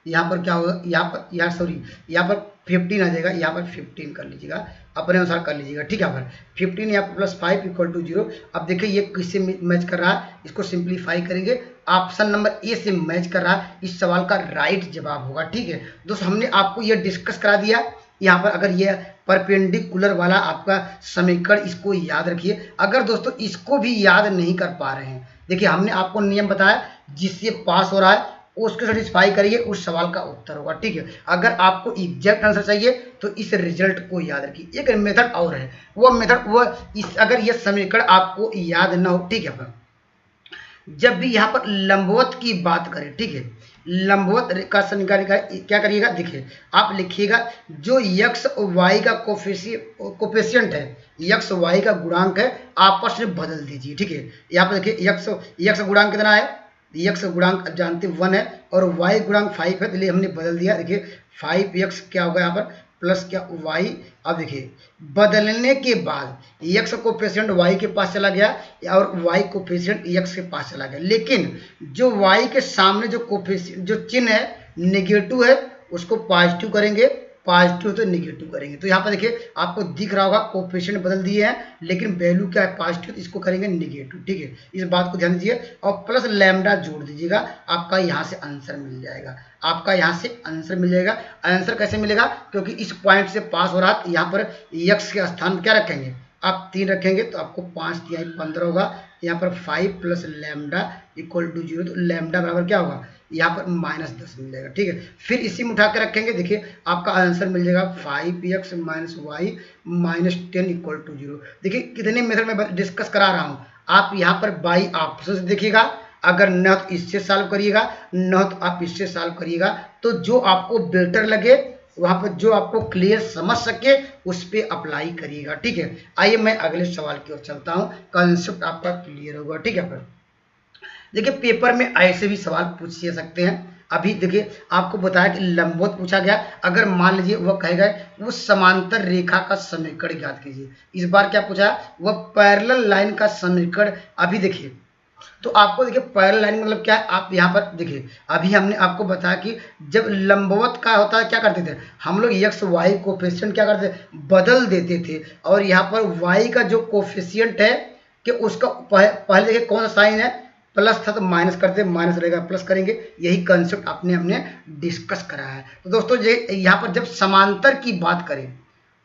यहाँ पर क्या होगा, यहाँ पर 15 आ जाएगा, यहाँ पर 15 कर लीजिएगा, अपने अनुसार कर लीजिएगा, ठीक है। यहाँ पर 15 यहाँ पर प्लस 5 इक्वल टू 0। अब देखिए ये किससे मैच कर रहा है, इसको सिंप्लीफाई करेंगे, ऑप्शन नंबर ए से मैच कर रहा है, इस सवाल का राइट जवाब होगा, ठीक है। दोस्तों हमने आपको ये डिस्कस करा दिया, यहाँ पर अगर ये परपेंडिकुलर वाला आपका समीकरण, इसको याद रखिए। अगर दोस्तों इसको भी याद नहीं कर पा रहे हैं, देखिए हमने आपको नियम बताया जिससे पास हो रहा है उसको सेटिस्फाई करिए, उस सवाल का उत्तर होगा, ठीक है। अगर आपको एग्जैक्ट आंसर चाहिए तो इस रिजल्ट को याद रखिए। एक मेथड और है, वो मेथड अगर ये समीकरण आपको याद ना हो, ठीक है, जब भी यहाँ पर लंबवत की बात करें, ठीक है, लंबवत का समीकरण क्या करिएगा, देखिए आप लिखिएगा जो x y का कोफिशिएंट है, x y का गुणांक है, आपस में बदल दीजिए, ठीक है। यहाँ पर देखिए x गुणांक कितना है, x गुणांक जानते 1 है और y गुणांक 5 है, इसलिए हमने बदल दिया। देखिए 5x क्या होगा यहाँ पर प्लस क्या y, अब देखिए बदलने के बाद x कोफिशिएंट y के पास चला गया और y कोफिशिएंट x के पास चला गया, लेकिन जो y के सामने जो कोफिशिएंट जो चिन्ह है नेगेटिव है उसको पॉजिटिव करेंगे, पॉजिटिव तो नेगेटिव करेंगे। तो यहाँ पर देखिए आपको दिख रहा होगा कोफिशिएंट बदल दिए हैं, लेकिन वैल्यू क्या है पॉजिटिव, इसको करेंगे नेगेटिव। ठीक है, इस बात को ध्यान दीजिए और प्लस लैम्डा जोड़ दीजिएगा, आपका यहाँ से आंसर मिल जाएगा, आपका यहाँ से आंसर मिल जाएगा। आंसर कैसे मिलेगा, क्योंकि इस पॉइंट से पास हो रहा है, यहाँ पर यक्स के स्थान क्या रखेंगे, आप 3 रखेंगे तो आपको 5 तिहाई 15 होगा। यहाँ पर 5 प्लस लैम्डा इक्वल टू 0, तो लैम्डा बराबर क्या होगा, यहाँ पर -10 मिल जाएगा। ठीक है, फिर इसी में उठा के रखेंगे, देखिए आपका आंसर मिल जाएगा 5x minus y minus 10 equal to 0। देखिए कितने मेथड में डिस्कस करा रहा हूँ, आप यहाँ पर बाई ऑप्शन से देखिएगा, अगर न तो इससे सॉल्व करिएगा न तो आप इससे सॉल्व करिएगा, तो जो आपको बेटर लगे वहां पर जो आपको क्लियर समझ सके उस पर अप्लाई करिएगा। ठीक है, आइए मैं अगले सवाल की ओर चलता हूं, कंसेप्ट आपका क्लियर होगा। ठीक है, पर देखिए पेपर में ऐसे भी सवाल पूछ सकते हैं। अभी देखिए आपको बताया कि लंबवत पूछा गया, अगर मान लीजिए वह कहेगा वो समांतर रेखा का समीकरण ज्ञात कीजिए। इस बार क्या पूछा, वह पैरेलल लाइन का समीकरण। अभी देखिए तो आपको देखिए पैरेलल लाइन मतलब क्या है, आप यहाँ पर देखिए अभी हमने आपको बताया कि जब लंबवत का होता है क्या करते थे हम लोग एक्स वाई कोफिशिएंट क्या करते थे, बदल देते थे। और यहाँ पर वाई का जो कोफिशिएंट है कि उसका पहले देखिए कौन सा साइन है, प्लस था तो माइनस करते, माइनस रहेगा प्लस करेंगे, यही कंसेप्ट आपने हमने डिस्कस करा है। तो दोस्तों यहाँ पर जब समांतर की बात करें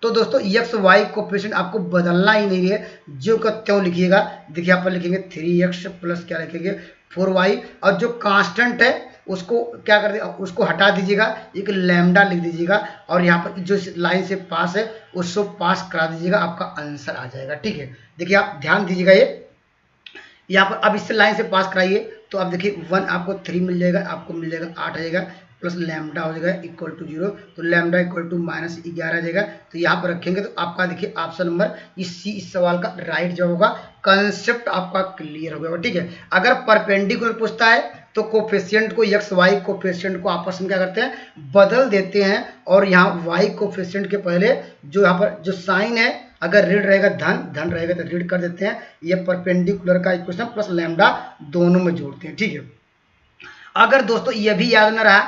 तो दोस्तों एक्स वाई कोफिशिएंट आपको बदलना ही नहीं है, जो का त्यों लिखिएगा। देखिए यहाँ पर लिखेंगे 3x प्लस क्या लिखेंगे 4y, और जो कांस्टेंट है उसको क्या कर दीजिएगा, उसको हटा दीजिएगा, एक लैम्डा लिख दीजिएगा, और यहाँ पर जो इस लाइन से पास है उसको पास करा दीजिएगा, आपका आंसर आ जाएगा। ठीक है, देखिए आप ध्यान दीजिएगा, ये यहाँ पर अब इससे लाइन से पास कराइए तो आप देखिए 1 आपको 3 मिल जाएगा, आपको मिल जाएगा 8 आ जाएगा, प्लस लैम्डा हो जाएगा इक्वल टू 0, तो लैम्डा इक्वल टू -11 आ जाएगा। तो यहाँ पर रखेंगे तो आपका देखिए ऑप्शन नंबर इस सवाल का राइट जवाब होगा। कंसेप्ट आपका क्लियर हो गया। ठीक है, अगर परपेंडिकुलर पूछता है तो कोफिशिएंट को एक्स वाई कोफिशिएंट को आपस में क्या करते हैं, बदल देते हैं, और यहाँ वाई कोफिशिएंट के पहले जो यहाँ पर जो साइन है अगर ऋण रहेगा धन रहेगा तो ऋण कर देते हैं, ये परपेंडिकुलर का इक्वेशन प्लस लैम्डा दोनों में जोड़ते हैं। ठीक है, अगर दोस्तों ये भी याद न रहा,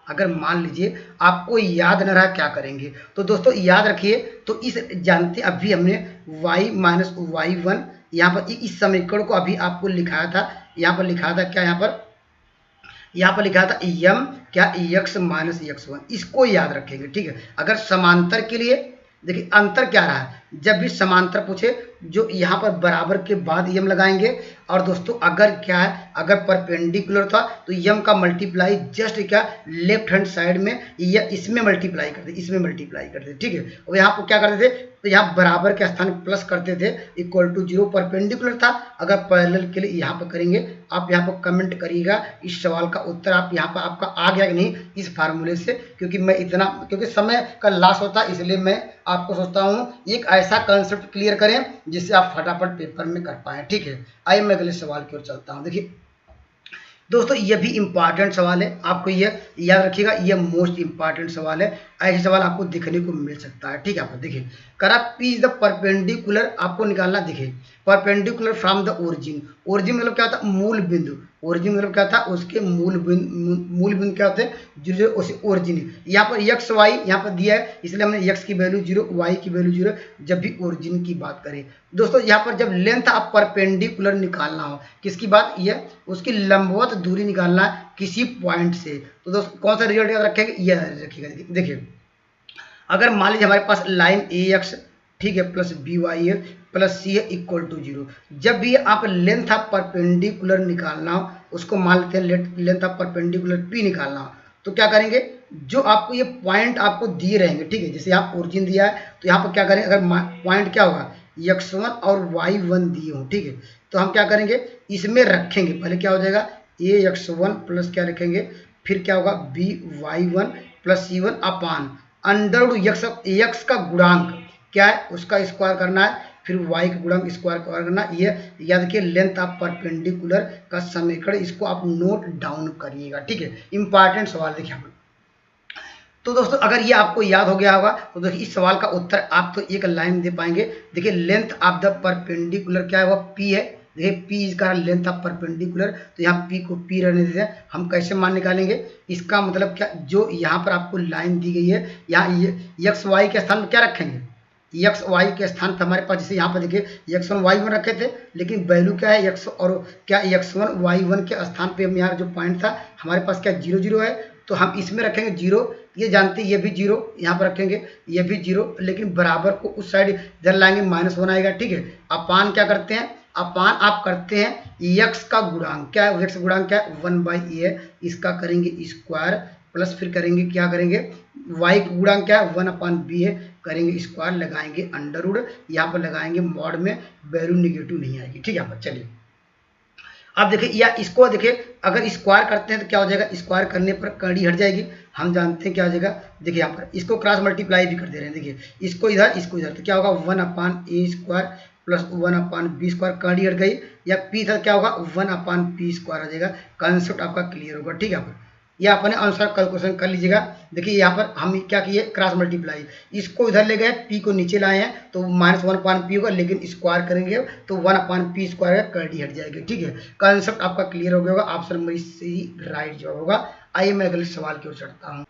अगर मान लीजिए आपको याद न रहा क्या करेंगे, तो दोस्तों याद रखिए, तो इस जानते अभी हमने y माइनस y1 यहाँ पर इस समीकरण को अभी आपको लिखाया था, यहाँ पर लिखा था क्या, यहाँ पर लिखा था m क्या x माइनस x1, इसको याद रखेंगे। ठीक है, अगर समांतर के लिए देखिए अंतर क्या रहा है, जब भी समांतर पूछे जो यहाँ पर बराबर के बाद यम लगाएंगे, और दोस्तों अगर क्या है अगर परपेंडिकुलर था तो यम का मल्टीप्लाई जस्ट क्या लेफ्ट हैंड साइड में या इसमें मल्टीप्लाई करते, इसमें मल्टीप्लाई करते। ठीक है, और यहाँ पर क्या करते थे, तो यहाँ बराबर के स्थान प्लस करते थे इक्वल टू 0, परपेंडिकुलर था। अगर पैरेलल के लिए यहाँ पर करेंगे, आप यहाँ पर कमेंट करिएगा इस सवाल का उत्तर आप यहाँ पर आपका आ गया कि नहीं इस फार्मूले से, क्योंकि समय का लॉस होता है, इसलिए मैं आपको सोचता हूँ एक ऐसा कंसेप्ट क्लियर करें जिससे आप फटाफट पेपर में कर पाएं। ठीक है, आइए मैं अगले सवाल की ओर चलता हूँ। देखिए दोस्तों ये भी इंपॉर्टेंट सवाल है, आपको ये याद रखिएगा, ये मोस्ट इंपॉर्टेंट सवाल है, ऐसे सवाल आपको देखने को मिल सकता है। ठीक है, आप देखिए करा P इज द परपेंडिकुलर, आपको निकालना, देखिए perpendicular from the origin. Origin मतलब क्या होता है, मूल बिंदु। ओरिजिन मतलब क्या था, उसके मूल बिंदु क्या होते हैं, जो उसे ओरिजिन। यहाँ पर एक्स वाई यहाँ पर दिया है, इसलिए हमने एक्स की वैल्यू 0 वाई की वैल्यू 0। जब भी ओरिजिन की बात करें दोस्तों, यहाँ पर जब लेंथ आप परपेंडिकुलर निकालना हो, किसकी बात, ये उसकी लंबवत दूरी निकालना है किसी पॉइंट से, तो दोस्तों कौन सा रिजल्ट याद रखेंगे, ये रखिएगा। देखिए अगर मान लीजिए हमारे पास लाइन ए एक्स ठीक है प्लस बी वाई है प्लस सी है इक्वल टू 0, जब भी आप लेंथ ऑफ परपेंडिकुलर निकालना हो, उसको मान लेते हैं लेंथ ऑफ परपेंडिकुलर पी निकालना हो, तो क्या करेंगे, जो आपको ये पॉइंट आपको दिए रहेंगे, ठीक है, जैसे यहाँ ओरिजिन दिया है तो यहाँ पर क्या करेंगे, अगर पॉइंट क्या होगा x1 और y1 दिए हो, ठीक है, तो हम क्या करेंगे इसमें रखेंगे, पहले क्या हो जाएगा ax1 प्लस क्या रखेंगे, फिर क्या होगा by1 plus c1 upon under x का गुणांक क्या है उसका स्क्वायर करना है, फिर y का गुणांक स्क्वायर करना। ये याद रखिए लेंथ ऑफ परपेंडिकुलर का समीकरण, इसको आप नोट डाउन करिएगा। ठीक है, इंपॉर्टेंट सवाल देखिए। तो दोस्तों अगर ये आपको याद हो गया होगा तो देखिए इस सवाल का उत्तर आप तो एक लाइन दे पाएंगे। देखिए लेंथ ऑफ द परपेंडिकुलर क्या है, वह p है, देखिए पी इसका लेंथ ऑफ परपेंडिकुलर, तो यहाँ पी को पी रहने देते हैं। हम कैसे मान निकालेंगे, इसका मतलब क्या, जो यहाँ पर आपको लाइन दी गई है, यहाँ ये एक्स वाई के स्थान में क्या रखेंगे, एक्स वाई के स्थान पर हमारे पास जैसे यहाँ पर देखिए एक्स वन वाई वन रखे थे, लेकिन वैल्यू क्या है एक्स और क्या एक्स वन वाई वन के स्थान पे हम यहाँ जो पॉइंट था हमारे पास क्या 0 0 है, तो हम इसमें रखेंगे 0। ये जानते हैं ये भी 0 यहाँ पर रखेंगे, ये भी 0, लेकिन बराबर को उस साइड इधर लाएंगे -1 आएगा, ठीक है। अपान क्या करते हैं, अपान आप करते हैं यक्स का गुणांक, क्या है यक्स गुणांक क्या है 1/a है, इसका करेंगे स्क्वायर प्लस फिर करेंगे क्या करेंगे y का गुणांक क्या है 1/b है, करेंगे स्क्वायर लगाएंगे अंडरवुड, यहाँ पर लगाएंगे मॉड में, वैल्यू निगेटिव नहीं आएगी, ठीक है। यहाँ पर चलिए अब देखिए या इसको देखिए अगर स्क्वायर करते हैं तो क्या हो जाएगा, स्क्वायर करने पर कड़ी हट जाएगी, हम जानते हैं क्या हो जाएगा। देखिए यहाँ पर इसको क्रॉस मल्टीप्लाई भी कर दे रहे हैं, देखिए इसको इधर तो क्या होगा 1/a² प्लस 1/b स्क्वायर, कड़ी हट गई, या p था क्या होगा 1/p स्क्वायर आ जाएगा। कंसेप्ट आपका क्लियर होगा, ठीक है। यहाँ पर यह अपने अनुसार कैलकुलेशन कर लीजिएगा। देखिए यहाँ पर हम क्या किए क्रॉस मल्टीप्लाई, इसको इधर ले गए, p को नीचे लाए हैं तो -1/p होगा, लेकिन स्क्वायर करेंगे तो 1/p स्क्वायर का कड़ी हट जाएगी, ठीक है। कंसेप्ट आपका क्लियर हो गया होगा, ऑप्शन नंबर सी राइट जवाब होगा। आइए मैं अगले सवाल की ओर चढ़ता हूँ।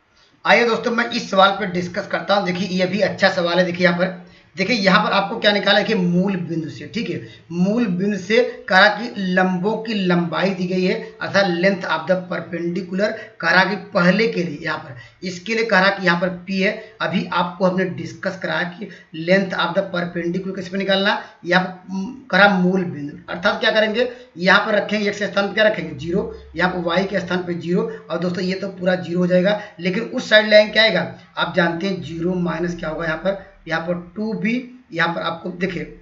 आइए दोस्तों मैं इस सवाल पर डिस्कस करता हूँ। देखिए ये भी अच्छा सवाल है। देखिए यहाँ पर देखिए यहाँ पर आपको क्या निकाला है कि मूल बिंदु से, ठीक है, मूल बिंदु से कहा कि लंबों की लंबाई दी गई है, अर्थात लेंथ ऑफ द परपेंडिकुलर, कहा कि पहले के लिए यहाँ पर इसके लिए कहा कि यहाँ पर p है। अभी आपको हमने डिस्कस कराया कि लेंथ ऑफ द परपेंडिकुलर किस पे निकालना, यहाँ करा मूल बिंदु, अर्थात क्या करेंगे यहाँ पर रखेंगे x के स्थान पर क्या रखेंगे 0, यहाँ पर y के स्थान पर 0, और दोस्तों ये तो पूरा 0 हो जाएगा, लेकिन उस साइड लाइन क्या आएगा आप जानते हैं 0 माइनस क्या होगा यहाँ पर 2b, यहाँ पर आपको देखिए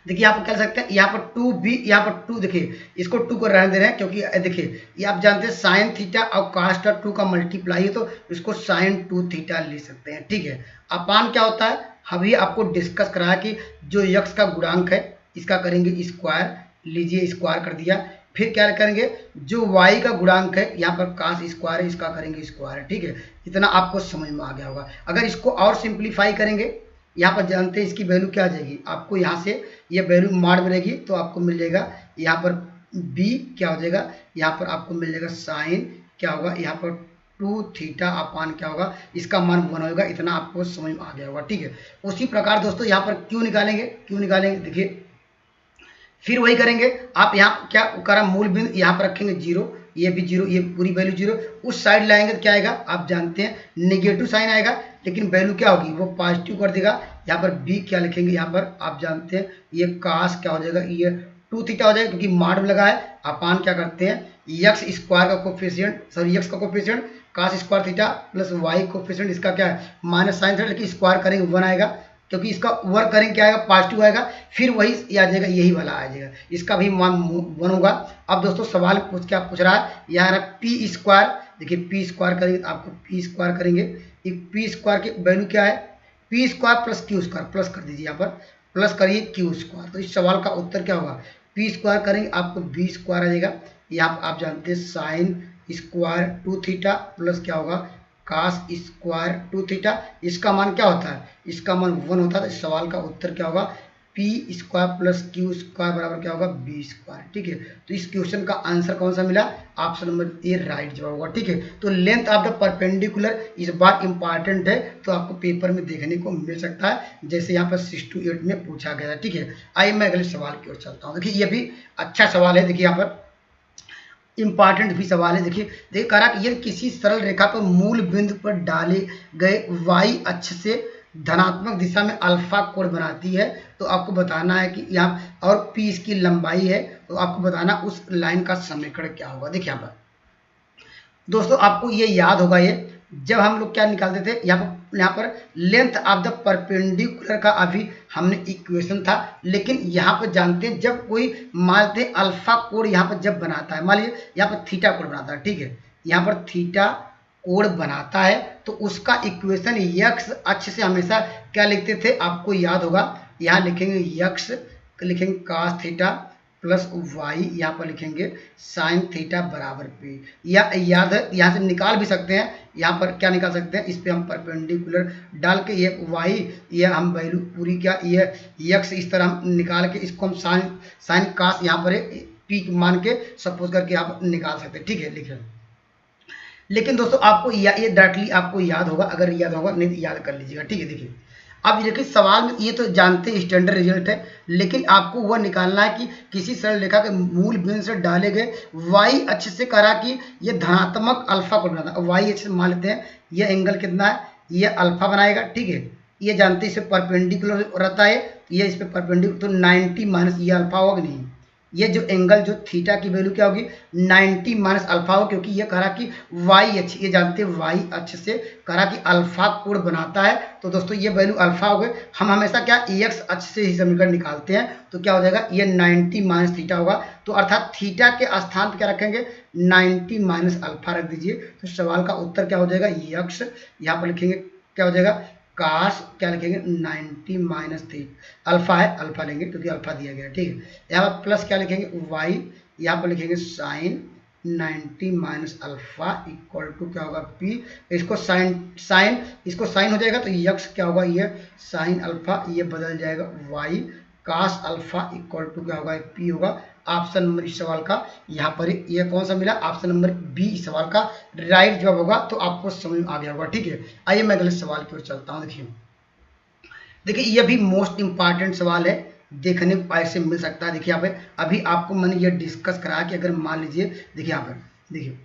यहाँ पर कह सकते हैं यहाँ पर 2b, यहाँ पर 2 देखिए इसको 2 को रहने दे रहे हैं, क्योंकि देखिए ये आप जानते हैं साइन थीटा और कास्ट 2 का मल्टीप्लाई है, तो इसको साइन 2 थीटा ले सकते हैं, ठीक है। अपान क्या होता है, अभी आपको डिस्कस कराया कि जो यक्स का गुणांक है इसका करेंगे स्क्वायर, लीजिए स्क्वायर कर दिया, फिर क्या करेंगे जो y का गुणांक है यहाँ पर कास स्क्वायर है, इसका करेंगे स्क्वायर, ठीक है। इतना आपको समझ में आ गया होगा। अगर इसको और सिंप्लीफाई करेंगे, यहाँ पर जानते हैं इसकी वैल्यू क्या आ जाएगी, आपको यहाँ से ये वैल्यू मार मिलेगी, तो आपको मिल जाएगा यहाँ पर b क्या हो जाएगा, यहाँ पर आपको मिल जाएगा साइन क्या होगा यहाँ पर 2 थीटा अपान क्या होगा, इसका मान 1 होगा। इतना आपको समझ में आ गया होगा, ठीक है। उसी प्रकार दोस्तों यहाँ पर क्यों निकालेंगे, देखिए फिर वही करेंगे आप, यहाँ क्या करा मूल बिंदु यहाँ पर रखेंगे 0, ये भी 0, ये पूरी वैल्यू 0, उस साइड लाएंगे तो क्या आएगा आप जानते हैं नेगेटिव साइन आएगा, लेकिन वैल्यू क्या होगी वो पॉजिटिव कर देगा। यहाँ पर b क्या लिखेंगे, यहाँ पर आप जानते हैं ये कास क्या हो जाएगा, ये 2 थीटा हो जाएगा, क्योंकि माड में लगा है। अपान क्या करते हैं यक्स स्क्वायर का कोफिशिएंट, सॉरी यक्स का coefficient cos square theta plus y coefficient, इसका क्या है माइनस साइन थीटा, लेकिन स्क्वायर करेंगे 1 आएगा, क्योंकि इसका वर्क करेंगे क्या आएगा पॉजिटिव आएगा, फिर वही आ जाएगा यही वाला आ जाएगा, इसका भी मान 1 होगा। अब दोस्तों सवाल क्या पूछ रहा है, यहाँ पी स्क्वायर, देखिए पी स्क्वायर करेंगे तो आपको पी स्क्वायर करेंगे, पी स्क्वायर की वैल्यू क्या है P square plus Q square, plus कर दीजिए यहाँ पर प्लस करिए क्यू स्क्वायर, तो इस सवाल का उत्तर क्या होगा पी स्क्वायर करेंगे आपको बी स्क्वायर आ जाएगा। यहाँ आप जानते हैं साइन स्क्वायर 2 थीटा प्लस क्या होगा कास स्क्वायर 2 थीटा, इसका मान क्या होता है, इसका मान 1 होता है। तो इस सवाल का उत्तर क्या होगा P square plus Q square बराबर क्या होगा बी स्क्वायर, ठीक है। तो इस क्वेश्चन का आंसर कौन सा मिला, ऑप्शन नंबर ए राइट जवाब होगा, ठीक है। तो लेंथ ऑफ द परपेंडिकुलर इस बार इंपॉर्टेंट है, तो आपको पेपर में देखने को मिल सकता है, जैसे यहाँ पर 6 to 8 में पूछा गया है, ठीक है। आइए मैं अगले सवाल की ओर चलता हूँ। देखिए ये भी अच्छा सवाल है, देखिए यहाँ पर इंपॉर्टेंट भी सवाल है। देखिए कह रहा कि यदि किसी सरल रेखा को मूल बिंदु पर डाले गए y अक्ष से धनात्मक दिशा में अल्फा कोण बनाती है, तो आपको बताना है कि यहाँ और p इसकी लंबाई है, तो आपको बताना उस लाइन का समीकरण क्या होगा। देखिए यहाँ पर दोस्तों आपको ये याद होगा, ये जब हम लोग क्या निकालते थे यहाँ पर लेंथ ऑफ द परपेंडिकुलर का अभी हमने इक्वेशन था, लेकिन यहाँ पर जानते हैं जब कोई मानते हैं अल्फा कोण यहाँ पर जब बनाता है, मान लीजिए यहाँ पर थीटा कोण बनाता है, ठीक है, यहाँ पर थीटा कोण बनाता है, तो उसका इक्वेशन यक्स अक्ष से हमेशा क्या लिखते थे आपको याद होगा, यहाँ लिखेंगे यक्स लिखेंगे कास थीटा प्लस वाई यहाँ पर लिखेंगे साइन थीटा बराबर पे, या याद है यहाँ से निकाल भी सकते हैं, यहाँ पर क्या निकाल सकते हैं, इस पे हम परपेंडिकुलर डाल के ये वाई, ये हम वैल्यू पूरी क्या ये यक्स इस तरह हम निकाल के इसको हम साइन कास यहाँ पर पी मान के सपोज करके आप निकाल सकते हैं। ठीक है, लिख रहे हैं। लेकिन दोस्तों आपको ये डायरेक्टली आपको याद होगा, अगर याद होगा नहीं तो याद कर लीजिएगा। ठीक है, देखिए अब देखिए सवाल में ये तो जानते हैं स्टैंडर्ड रिजल्ट है, लेकिन आपको वह निकालना है कि किसी सरल रेखा के मूल बिंदु से डाले गए वाई अक्ष से करा कि ये धनात्मक अल्फा को बनाता है। वाई अक्ष से मान लेते हैं ये एंगल कितना है, ये अल्फा बनाएगा। ठीक है, ये जानते हैं इसे परपेंडिकुलर रहता है, ये इस पे परपेंडिकुलर, तो 90 माइनस ये अल्फा होगा नहीं, ये जो एंगल जो थीटा की वैल्यू क्या होगी 90 माइनस अल्फा हो, क्योंकि ये करा कि वाई अक्ष, ये जानते हैं वाई अक्ष से करा कि अल्फा कोण बनाता है। तो दोस्तों ये वैल्यू अल्फा हो गए। हम हमेशा क्या एक्स अक्ष से ही समीकरण निकालते हैं, तो क्या हो जाएगा ये 90 माइनस थीटा होगा। तो अर्थात थीटा के स्थान पर क्या रखेंगे 90 माइनस अल्फा रख दीजिए। तो सवाल का उत्तर क्या हो जाएगा यक्स, यहाँ पर लिखेंगे क्या हो जाएगा काश क्या लिखेंगे 90 माइनस थी, अल्फा है अल्फा लेंगे क्योंकि अल्फा दिया गया। ठीक है, यहाँ पर प्लस क्या लिखेंगे वाई, यहाँ पर लिखेंगे sine 90 minus alpha equal to क्या होगा पी, इसको साइन इसको साइन हो जाएगा तो यक्स क्या होगा ये साइन अल्फा, ये बदल जाएगा y cos alpha equal to क्या होगा पी होगा। ऑप्शन नंबर इस सवाल का यहाँ पर ये कौन सा मिला, ऑप्शन नंबर बी इस सवाल का राइट जवाब होगा। तो आपको समझ में आ गया होगा। ठीक है, आइए मैं अगले सवाल की ओर चलता हूँ। देखिए ये भी मोस्ट इंपॉर्टेंट सवाल है, देखने को ऐसे मिल सकता है। देखिए यहाँ पे अभी आपको मैंने ये डिस्कस कराया कि अगर मान लीजिए देखिए यहाँ पर देखिए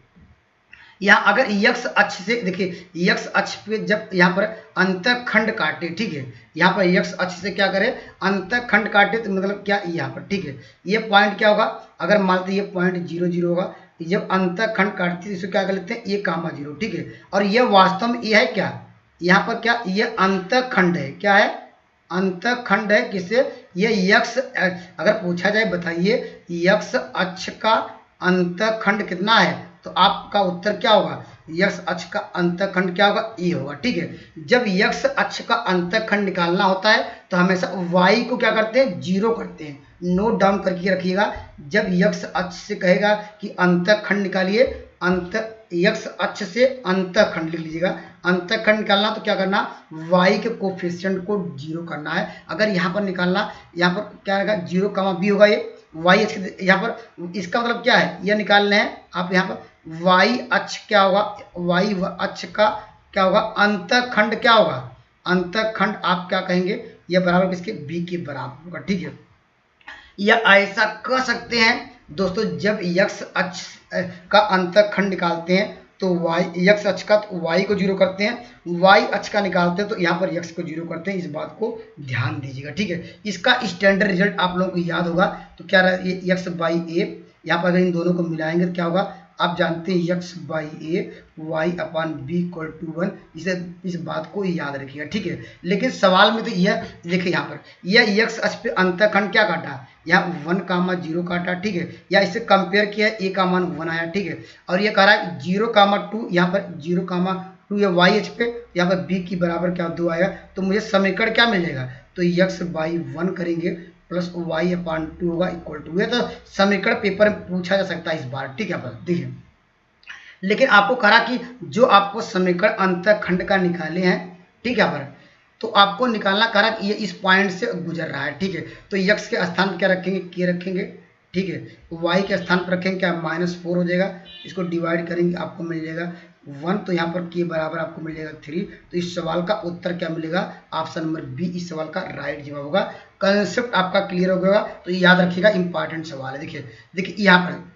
यहाँ अगर यक्स अक्ष से देखिए यक्स अक्ष पे जब यहाँ पर अंतःखंड काटे, ठीक है यहाँ पर यक्स अक्ष से क्या करे अंतःखंड काटे, तो मतलब क्या यहाँ पर ठीक है ये पॉइंट क्या होगा, अगर मान लीजिए ये पॉइंट 0 0 होगा, जब अंतःखंड काटती है इसे क्या कर लेते हैं ये कामा 0। ठीक है, और ये वास्तव में ये है क्या, यहाँ पर क्या ये अंतःखंड है, क्या है अंतःखंड है, किससे ये यक्स, अगर पूछा जाए बताइए यक्स अक्ष का अंतःखंड कितना है, तो आपका उत्तर क्या होगा यक्स अक्ष का अंतःखंड क्या होगा ई होगा। ठीक है, जब यक्स अक्ष का अंतःखंड निकालना होता है तो हमेशा वाई को क्या करते हैं 0 करते हैं, नोट डाउन करके रखिएगा। जब यक्स अक्ष से कहेगा कि अंतःखंड निकालिए, यक्स अक्ष से अंतःखंड लिख लीजिएगा, अंतःखंड निकालना तो क्या करना y के कोफिशिएंट को 0 करना है। अगर यहाँ पर निकालना, यहाँ पर क्या रहेगा 0, b होगा, ये y अक्ष यहाँ पर, इसका मतलब क्या है यह निकालने हैं आप, यहाँ पर y अक्ष क्या होगा, y अक्ष का क्या होगा अंतःखंड क्या होगा, अंतःखंड आप क्या कहेंगे यह बराबर किसके b के बराबर होगा। ठीक है, या ऐसा कह सकते हैं दोस्तों जब यक्स अक्ष का अंतःखंड निकालते हैं तो y यक्स अक्ष का तो y को 0 करते हैं, y अक्ष का निकालते हैं तो यहाँ पर x को 0 करते हैं, इस बात को ध्यान दीजिएगा। ठीक है, इसका स्टैंडर्ड रिजल्ट आप लोगों को याद होगा, तो क्या रहा ये x बाई ए, यहाँ पर अगर इन दोनों को मिलाएंगे तो क्या होगा आप जानते हैं x by a y upon b equal to 1, इस बात को याद रखिएगा। ठीक है, लेकिन सवाल में तो यह देखिए यहाँ पर यह x अक्ष पे अंतःखंड क्या काटा, यहाँ 1, 0 काटा। ठीक है, या इससे कंपेयर किया a का मान 1 आया। ठीक है, और ये कह रहा है 0, 2, यहाँ पर 0, 2 ये y अक्ष पे, यहाँ पर b की बराबर क्या 2 आया, तो मुझे समीकरण क्या मिल जाएगा, तो x बाई 1 करेंगे प्लस y अपान 2 होगा इक्वल टू, ये तो समीकरण पेपर में पूछा जा सकता है इस बार। ठीक है, पर देखिए लेकिन आपको कहा कि जो आपको समीकरण अंतःखंड का निकाले हैं, ठीक है पर, तो आपको निकालना करा कि ये इस पॉइंट से गुजर रहा है। ठीक है, तो यक्स के स्थान पर क्या रखेंगे के रखेंगे। ठीक है, वाई के स्थान पर रखेंगे क्या -4 हो जाएगा, इसको डिवाइड करेंगे आपको मिल जाएगा 1, तो यहाँ पर के बराबर आपको मिल जाएगा 3। तो इस सवाल का उत्तर क्या मिलेगा ऑप्शन नंबर बी इस सवाल का राइट जवाब होगा। कंसेप्ट आपका क्लियर हो गया, तो याद रखिएगा इंपॉर्टेंट सवाल है। देखिए यहाँ पर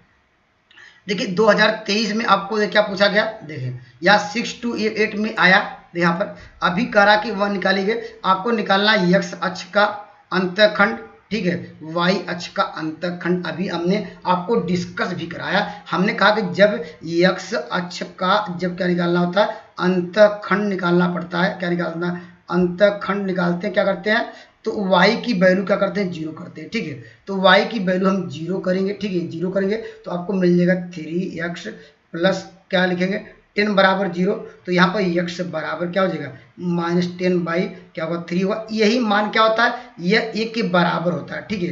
देखिए 2023 में आपको क्या पूछा गया, देखिए यहाँ 6 to 8 में आया, यहाँ पर अभी करा कि वह निकाली गई, आपको निकालना यक्स अक्ष का अंतःखंड, ठीक है वाई अक्ष का अंतःखंड। अभी हमने आपको डिस्कस भी कराया, हमने कहा कि जब यक्स अक्ष का जब क्या निकालना होता है अंतःखंड निकालना पड़ता है, क्या निकालना अंतःखंड निकालते हैं, क्या करते हैं तो y की वैल्यू क्या करते हैं 0 करते हैं। ठीक है, तो y की वैल्यू हम 0 करेंगे। ठीक है, 0 करेंगे तो आपको मिल जाएगा 3x प्लस क्या लिखेंगे 10 बराबर 0, तो यहाँ पर x बराबर क्या हो जाएगा -10 बाई क्या होगा 3 होगा। यही मान क्या होता है, यह 1 के बराबर होता है, ठीक है,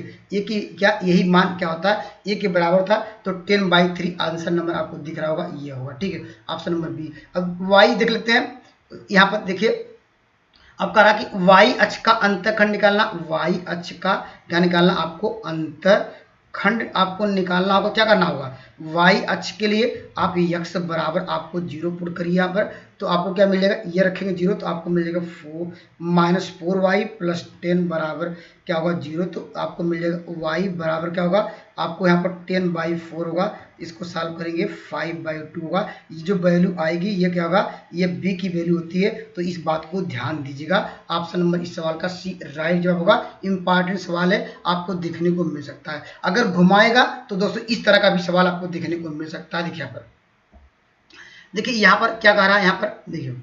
यही मान क्या होता है 1 के बराबर होता है। तो 10/3 आंसर नंबर आपको दिख रहा होगा, ये होगा, ठीक है, ऑप्शन नंबर बी। अब y देख लेते हैं, यहाँ पर देखिए अब कह रहा कि y अक्ष का अंतःखंड निकालना, y अक्ष का क्या निकालना, आपको अंतःखंड आपको निकालना होगा। क्या करना होगा, y अक्ष के लिए आप x बराबर आपको 0 पुट करिए यहाँ पर, तो आपको क्या मिल जाएगा, ये रखेंगे 0 तो आपको मिल जाएगा -4y + 10 बराबर क्या होगा 0, तो आपको मिल जाएगा y बराबर क्या होगा, आपको यहाँ पर 10/4 होगा, इसको सॉल्व करेंगे 5/2 होगा। ये जो वैल्यू आएगी ये क्या होगा, ये b की वैल्यू होती है, तो इस बात को ध्यान दीजिएगा। ऑप्शन नंबर इस सवाल का सी राइट जवाब होगा। इंपॉर्टेंट सवाल है, आपको देखने को मिल सकता है। अगर घुमाएगा तो दोस्तों इस तरह का भी सवाल आपको देखने को मिल सकता है। देखिए यहाँ पर, देखिए यहाँ पर क्या कह रहा है, यहाँ पर देखिए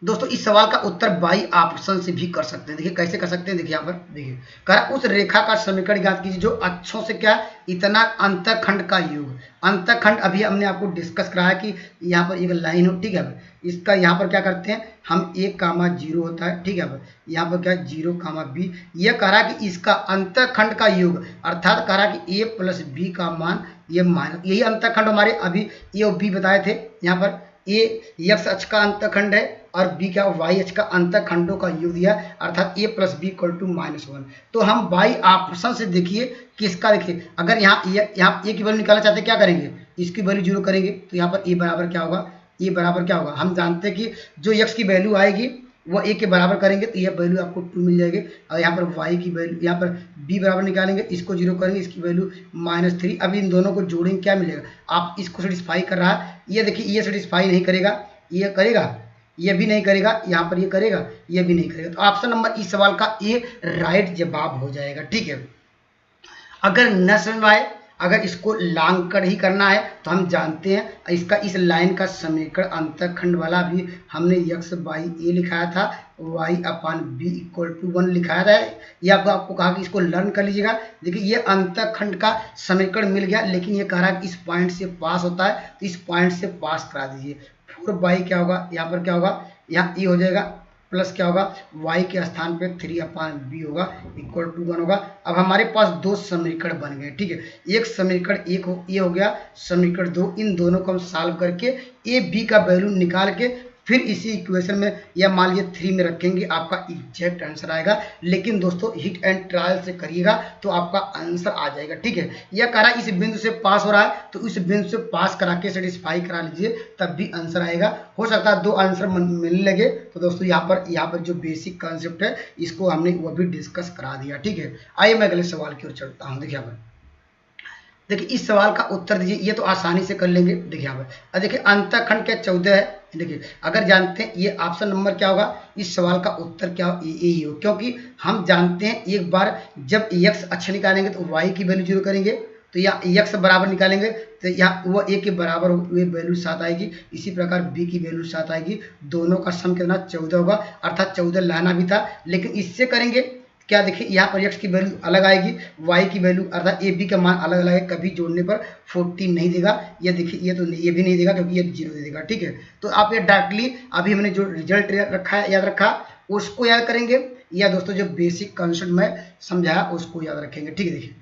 दोस्तों इस सवाल का उत्तर बाई ऑप्शन से भी कर सकते हैं। देखिए कैसे कर सकते हैं, देखिए यहाँ पर देखिए कह रहा उस रेखा का समीकरण ज्ञात कीजिए जो अक्षों से क्या इतना अंतःखंड का योग। अंतःखंड अभी हमने आपको डिस्कस कराया कि यहाँ पर एक लाइन हो, ठीक है, इसका यहाँ पर क्या करते हैं हम 1,0 होता है, ठीक है, यहाँ पर क्या 0,b। यह कह रहा कि इसका अंतःखंड का योग, अर्थात कह रहा कि a + b का मान ये मान, यही अंतःखंड हमारे अभी a और b बताए थे। यहाँ पर a x अक्ष का अंतःखंड है और b क्या y अक्ष का अंतःखंडों का योग दिया, अर्थात a + b = -1। तो हम बाई ऑप्शन से देखिए किसका, देखिए अगर यहाँ a की वैल्यू निकालना चाहते हैं क्या करेंगे, इसकी वैल्यू 0 करेंगे, तो यहाँ पर a बराबर क्या होगा, a बराबर क्या होगा, हम जानते हैं कि जो x की वैल्यू आएगी वो a के बराबर करेंगे तो यह वैल्यू आपको 2 मिल जाएगी। और यहाँ पर y की वैल्यू, यहाँ पर b बराबर निकालेंगे, इसको 0 करेंगे, इसकी वैल्यू -3। अब इन दोनों को जोड़ेंगे, क्या मिलेगा, आप इसको सेटिस्फाई कर रहा है, ये देखिए ये सेटिस्फाई नहीं करेगा, ये करेगा, ये भी नहीं करेगा, यहाँ पर ये करेगा, ये भी नहीं करेगा। तो ऑप्शन नंबर इस सवाल का ए राइट जवाब हो जाएगा, ठीक है। अगर न समझ में आए, अगर इसको लॉन्ग कट ही करना है तो हम जानते हैं इसका इस लाइन का समीकरण अंतःखंड वाला भी हमने x/a लिखाया था, y/b = 1 लिखाया था। ये आपको कहा कि इसको लर्न कर लीजिएगा। देखिए ये अंतःखंड का समीकरण मिल गया, लेकिन ये कह रहा है कि इस पॉइंट से पास होता है, तो इस पॉइंट से पास करा दीजिए। 4 क्या होगा, यहाँ पर क्या होगा, यहाँ ए हो जाएगा प्लस क्या होगा, y के स्थान पे 3/b होगा = 1 होगा। अब हमारे पास दो समीकरण बन गए, ठीक है, एक समीकरण ये हो गया, समीकरण 2, इन दोनों को हम सॉल्व करके a b का वैल्यू निकाल के फिर इसी इक्वेशन में या मान लीजिए 3 में रखेंगे, आपका एग्जैक्ट आंसर आएगा। लेकिन दोस्तों हिट एंड ट्रायल से करिएगा तो आपका आंसर आ जाएगा, ठीक है। यह कह रहा है इस बिंदु से पास हो रहा है तो इस बिंदु से पास करा के सेटिस्फाई करा लीजिए, तब भी आंसर आएगा। हो सकता है 2 आंसर मिलने लगे, तो दोस्तों यहाँ पर जो बेसिक कॉन्सेप्ट है इसको हमने वो भी डिस्कस करा दिया, ठीक है। आइए मैं अगले सवाल की ओर चलता हूँ। देखिए यहाँ पर, देखिए इस सवाल का उत्तर दीजिए, ये तो आसानी से कर लेंगे। देखिए यहाँ पर देखिए अंतःखंड क्या 14 है। देखिए अगर जानते हैं ये ऑप्शन नंबर क्या होगा, इस सवाल का उत्तर क्या हो, यही हो, क्योंकि हम जानते हैं एक बार जब x अक्ष निकालेंगे तो y की वैल्यू 0 करेंगे, तो यहाँ x बराबर निकालेंगे तो यहाँ वो a के बराबर वैल्यू 7 आएगी। इसी प्रकार b की वैल्यू 7 आएगी, दोनों का सम कितना 14 होगा, अर्थात 14 लाना भी था। लेकिन इससे करेंगे क्या, देखिए यहाँ पर x की वैल्यू अलग आएगी, y की वैल्यू अर्थात ए बी का मान अलग अलग है, कभी जोड़ने पर 14 नहीं देगा। ये देखिए ये तो ये भी नहीं देगा क्योंकि ये 0 दे देगा, ठीक है। तो आप ये डायरेक्टली अभी हमने जो रिजल्ट रखा है याद रखा उसको याद करेंगे, या दोस्तों जो बेसिक कॉन्सेप्ट में समझाया उसको याद रखेंगे, ठीक है। देखिए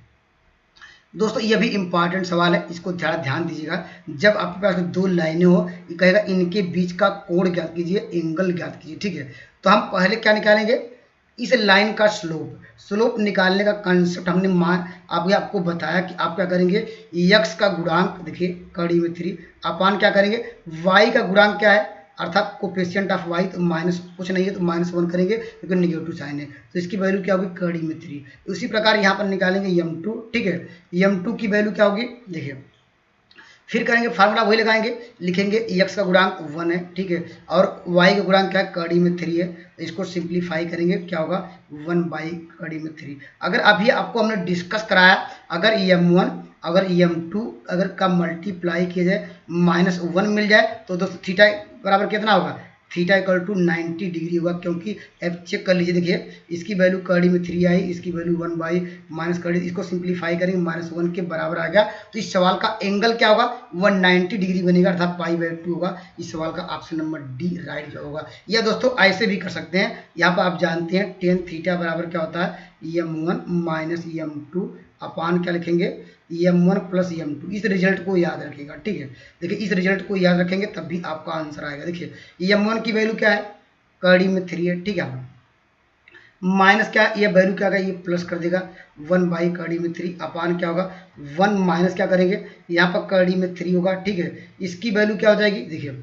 दोस्तों ये भी इंपॉर्टेंट सवाल है, इसको ध्यान दीजिएगा। जब आपके पास 2 लाइनें हो, ये कहेगा इनके बीच का कोण ज्ञात कीजिए, एंगल ज्ञात कीजिए, ठीक है। तो हम पहले क्या निकालेंगे, इस लाइन का स्लोप निकालने का कंसेप्ट हमने आपको बताया कि आप क्या करेंगे, x का गुणांक देखिए कड़ी में 3 अपान क्या करेंगे, y का गुणांक क्या है अर्थात कोफिशिएंट ऑफ y, तो माइनस कुछ नहीं है तो -1 करेंगे क्योंकि नेगेटिव साइन है, तो इसकी वैल्यू क्या होगी कड़ी में 3। उसी प्रकार यहाँ पर निकालेंगे m2, ठीक है, m2 की वैल्यू क्या होगी, देखिए फिर करेंगे फार्मूला वही लगाएंगे, लिखेंगे x का गुणांक 1 है, ठीक है, और y का गुणांक क्या है कड़ी में 3 है, तो इसको सिंप्लीफाई करेंगे क्या होगा 1/3। अगर अभी आपको हमने डिस्कस कराया, अगर m1 अगर m2 अगर का मल्टीप्लाई किया जाए -1 मिल जाए तो दोस्तों थीटा बराबर कितना होगा थीटा इक्वल टू 90 डिग्री होगा, क्योंकि अब चेक कर लीजिए, देखिए इसकी वैल्यू कड़ी में 3 आई, इसकी वैल्यू 1 बाई माइनस कड़ी, इसको सिंप्लीफाई करेंगे -1 के बराबर आ गया। तो इस सवाल का एंगल क्या होगा, 190 डिग्री बनेगा, अर्थात π/2 होगा। इस सवाल का ऑप्शन नंबर डी राइट जो होगा। या दोस्तों ऐसे भी कर सकते हैं, यहाँ पर आप जानते हैं टेन थीटा बराबर क्या होता है, m1 माइनस m2 अपान क्या लिखेंगे, m1 प्लस m2। इस रिजल्ट को याद रखिएगा, ठीक है। देखिए इस रिजल्ट को याद रखेंगे तब भी आपका आंसर आएगा। देखिए m1 की वैल्यू क्या है, कड़ी में 3 है, ठीक है। माइनस क्या, ये वैल्यू क्या होगा, ये प्लस कर देगा 1 बाई कड़ी में 3 अपान क्या होगा 1 माइनस क्या करेंगे, यहाँ पर कड़ी में 3 होगा, ठीक है। इसकी वैल्यू क्या हो जाएगी, देखिए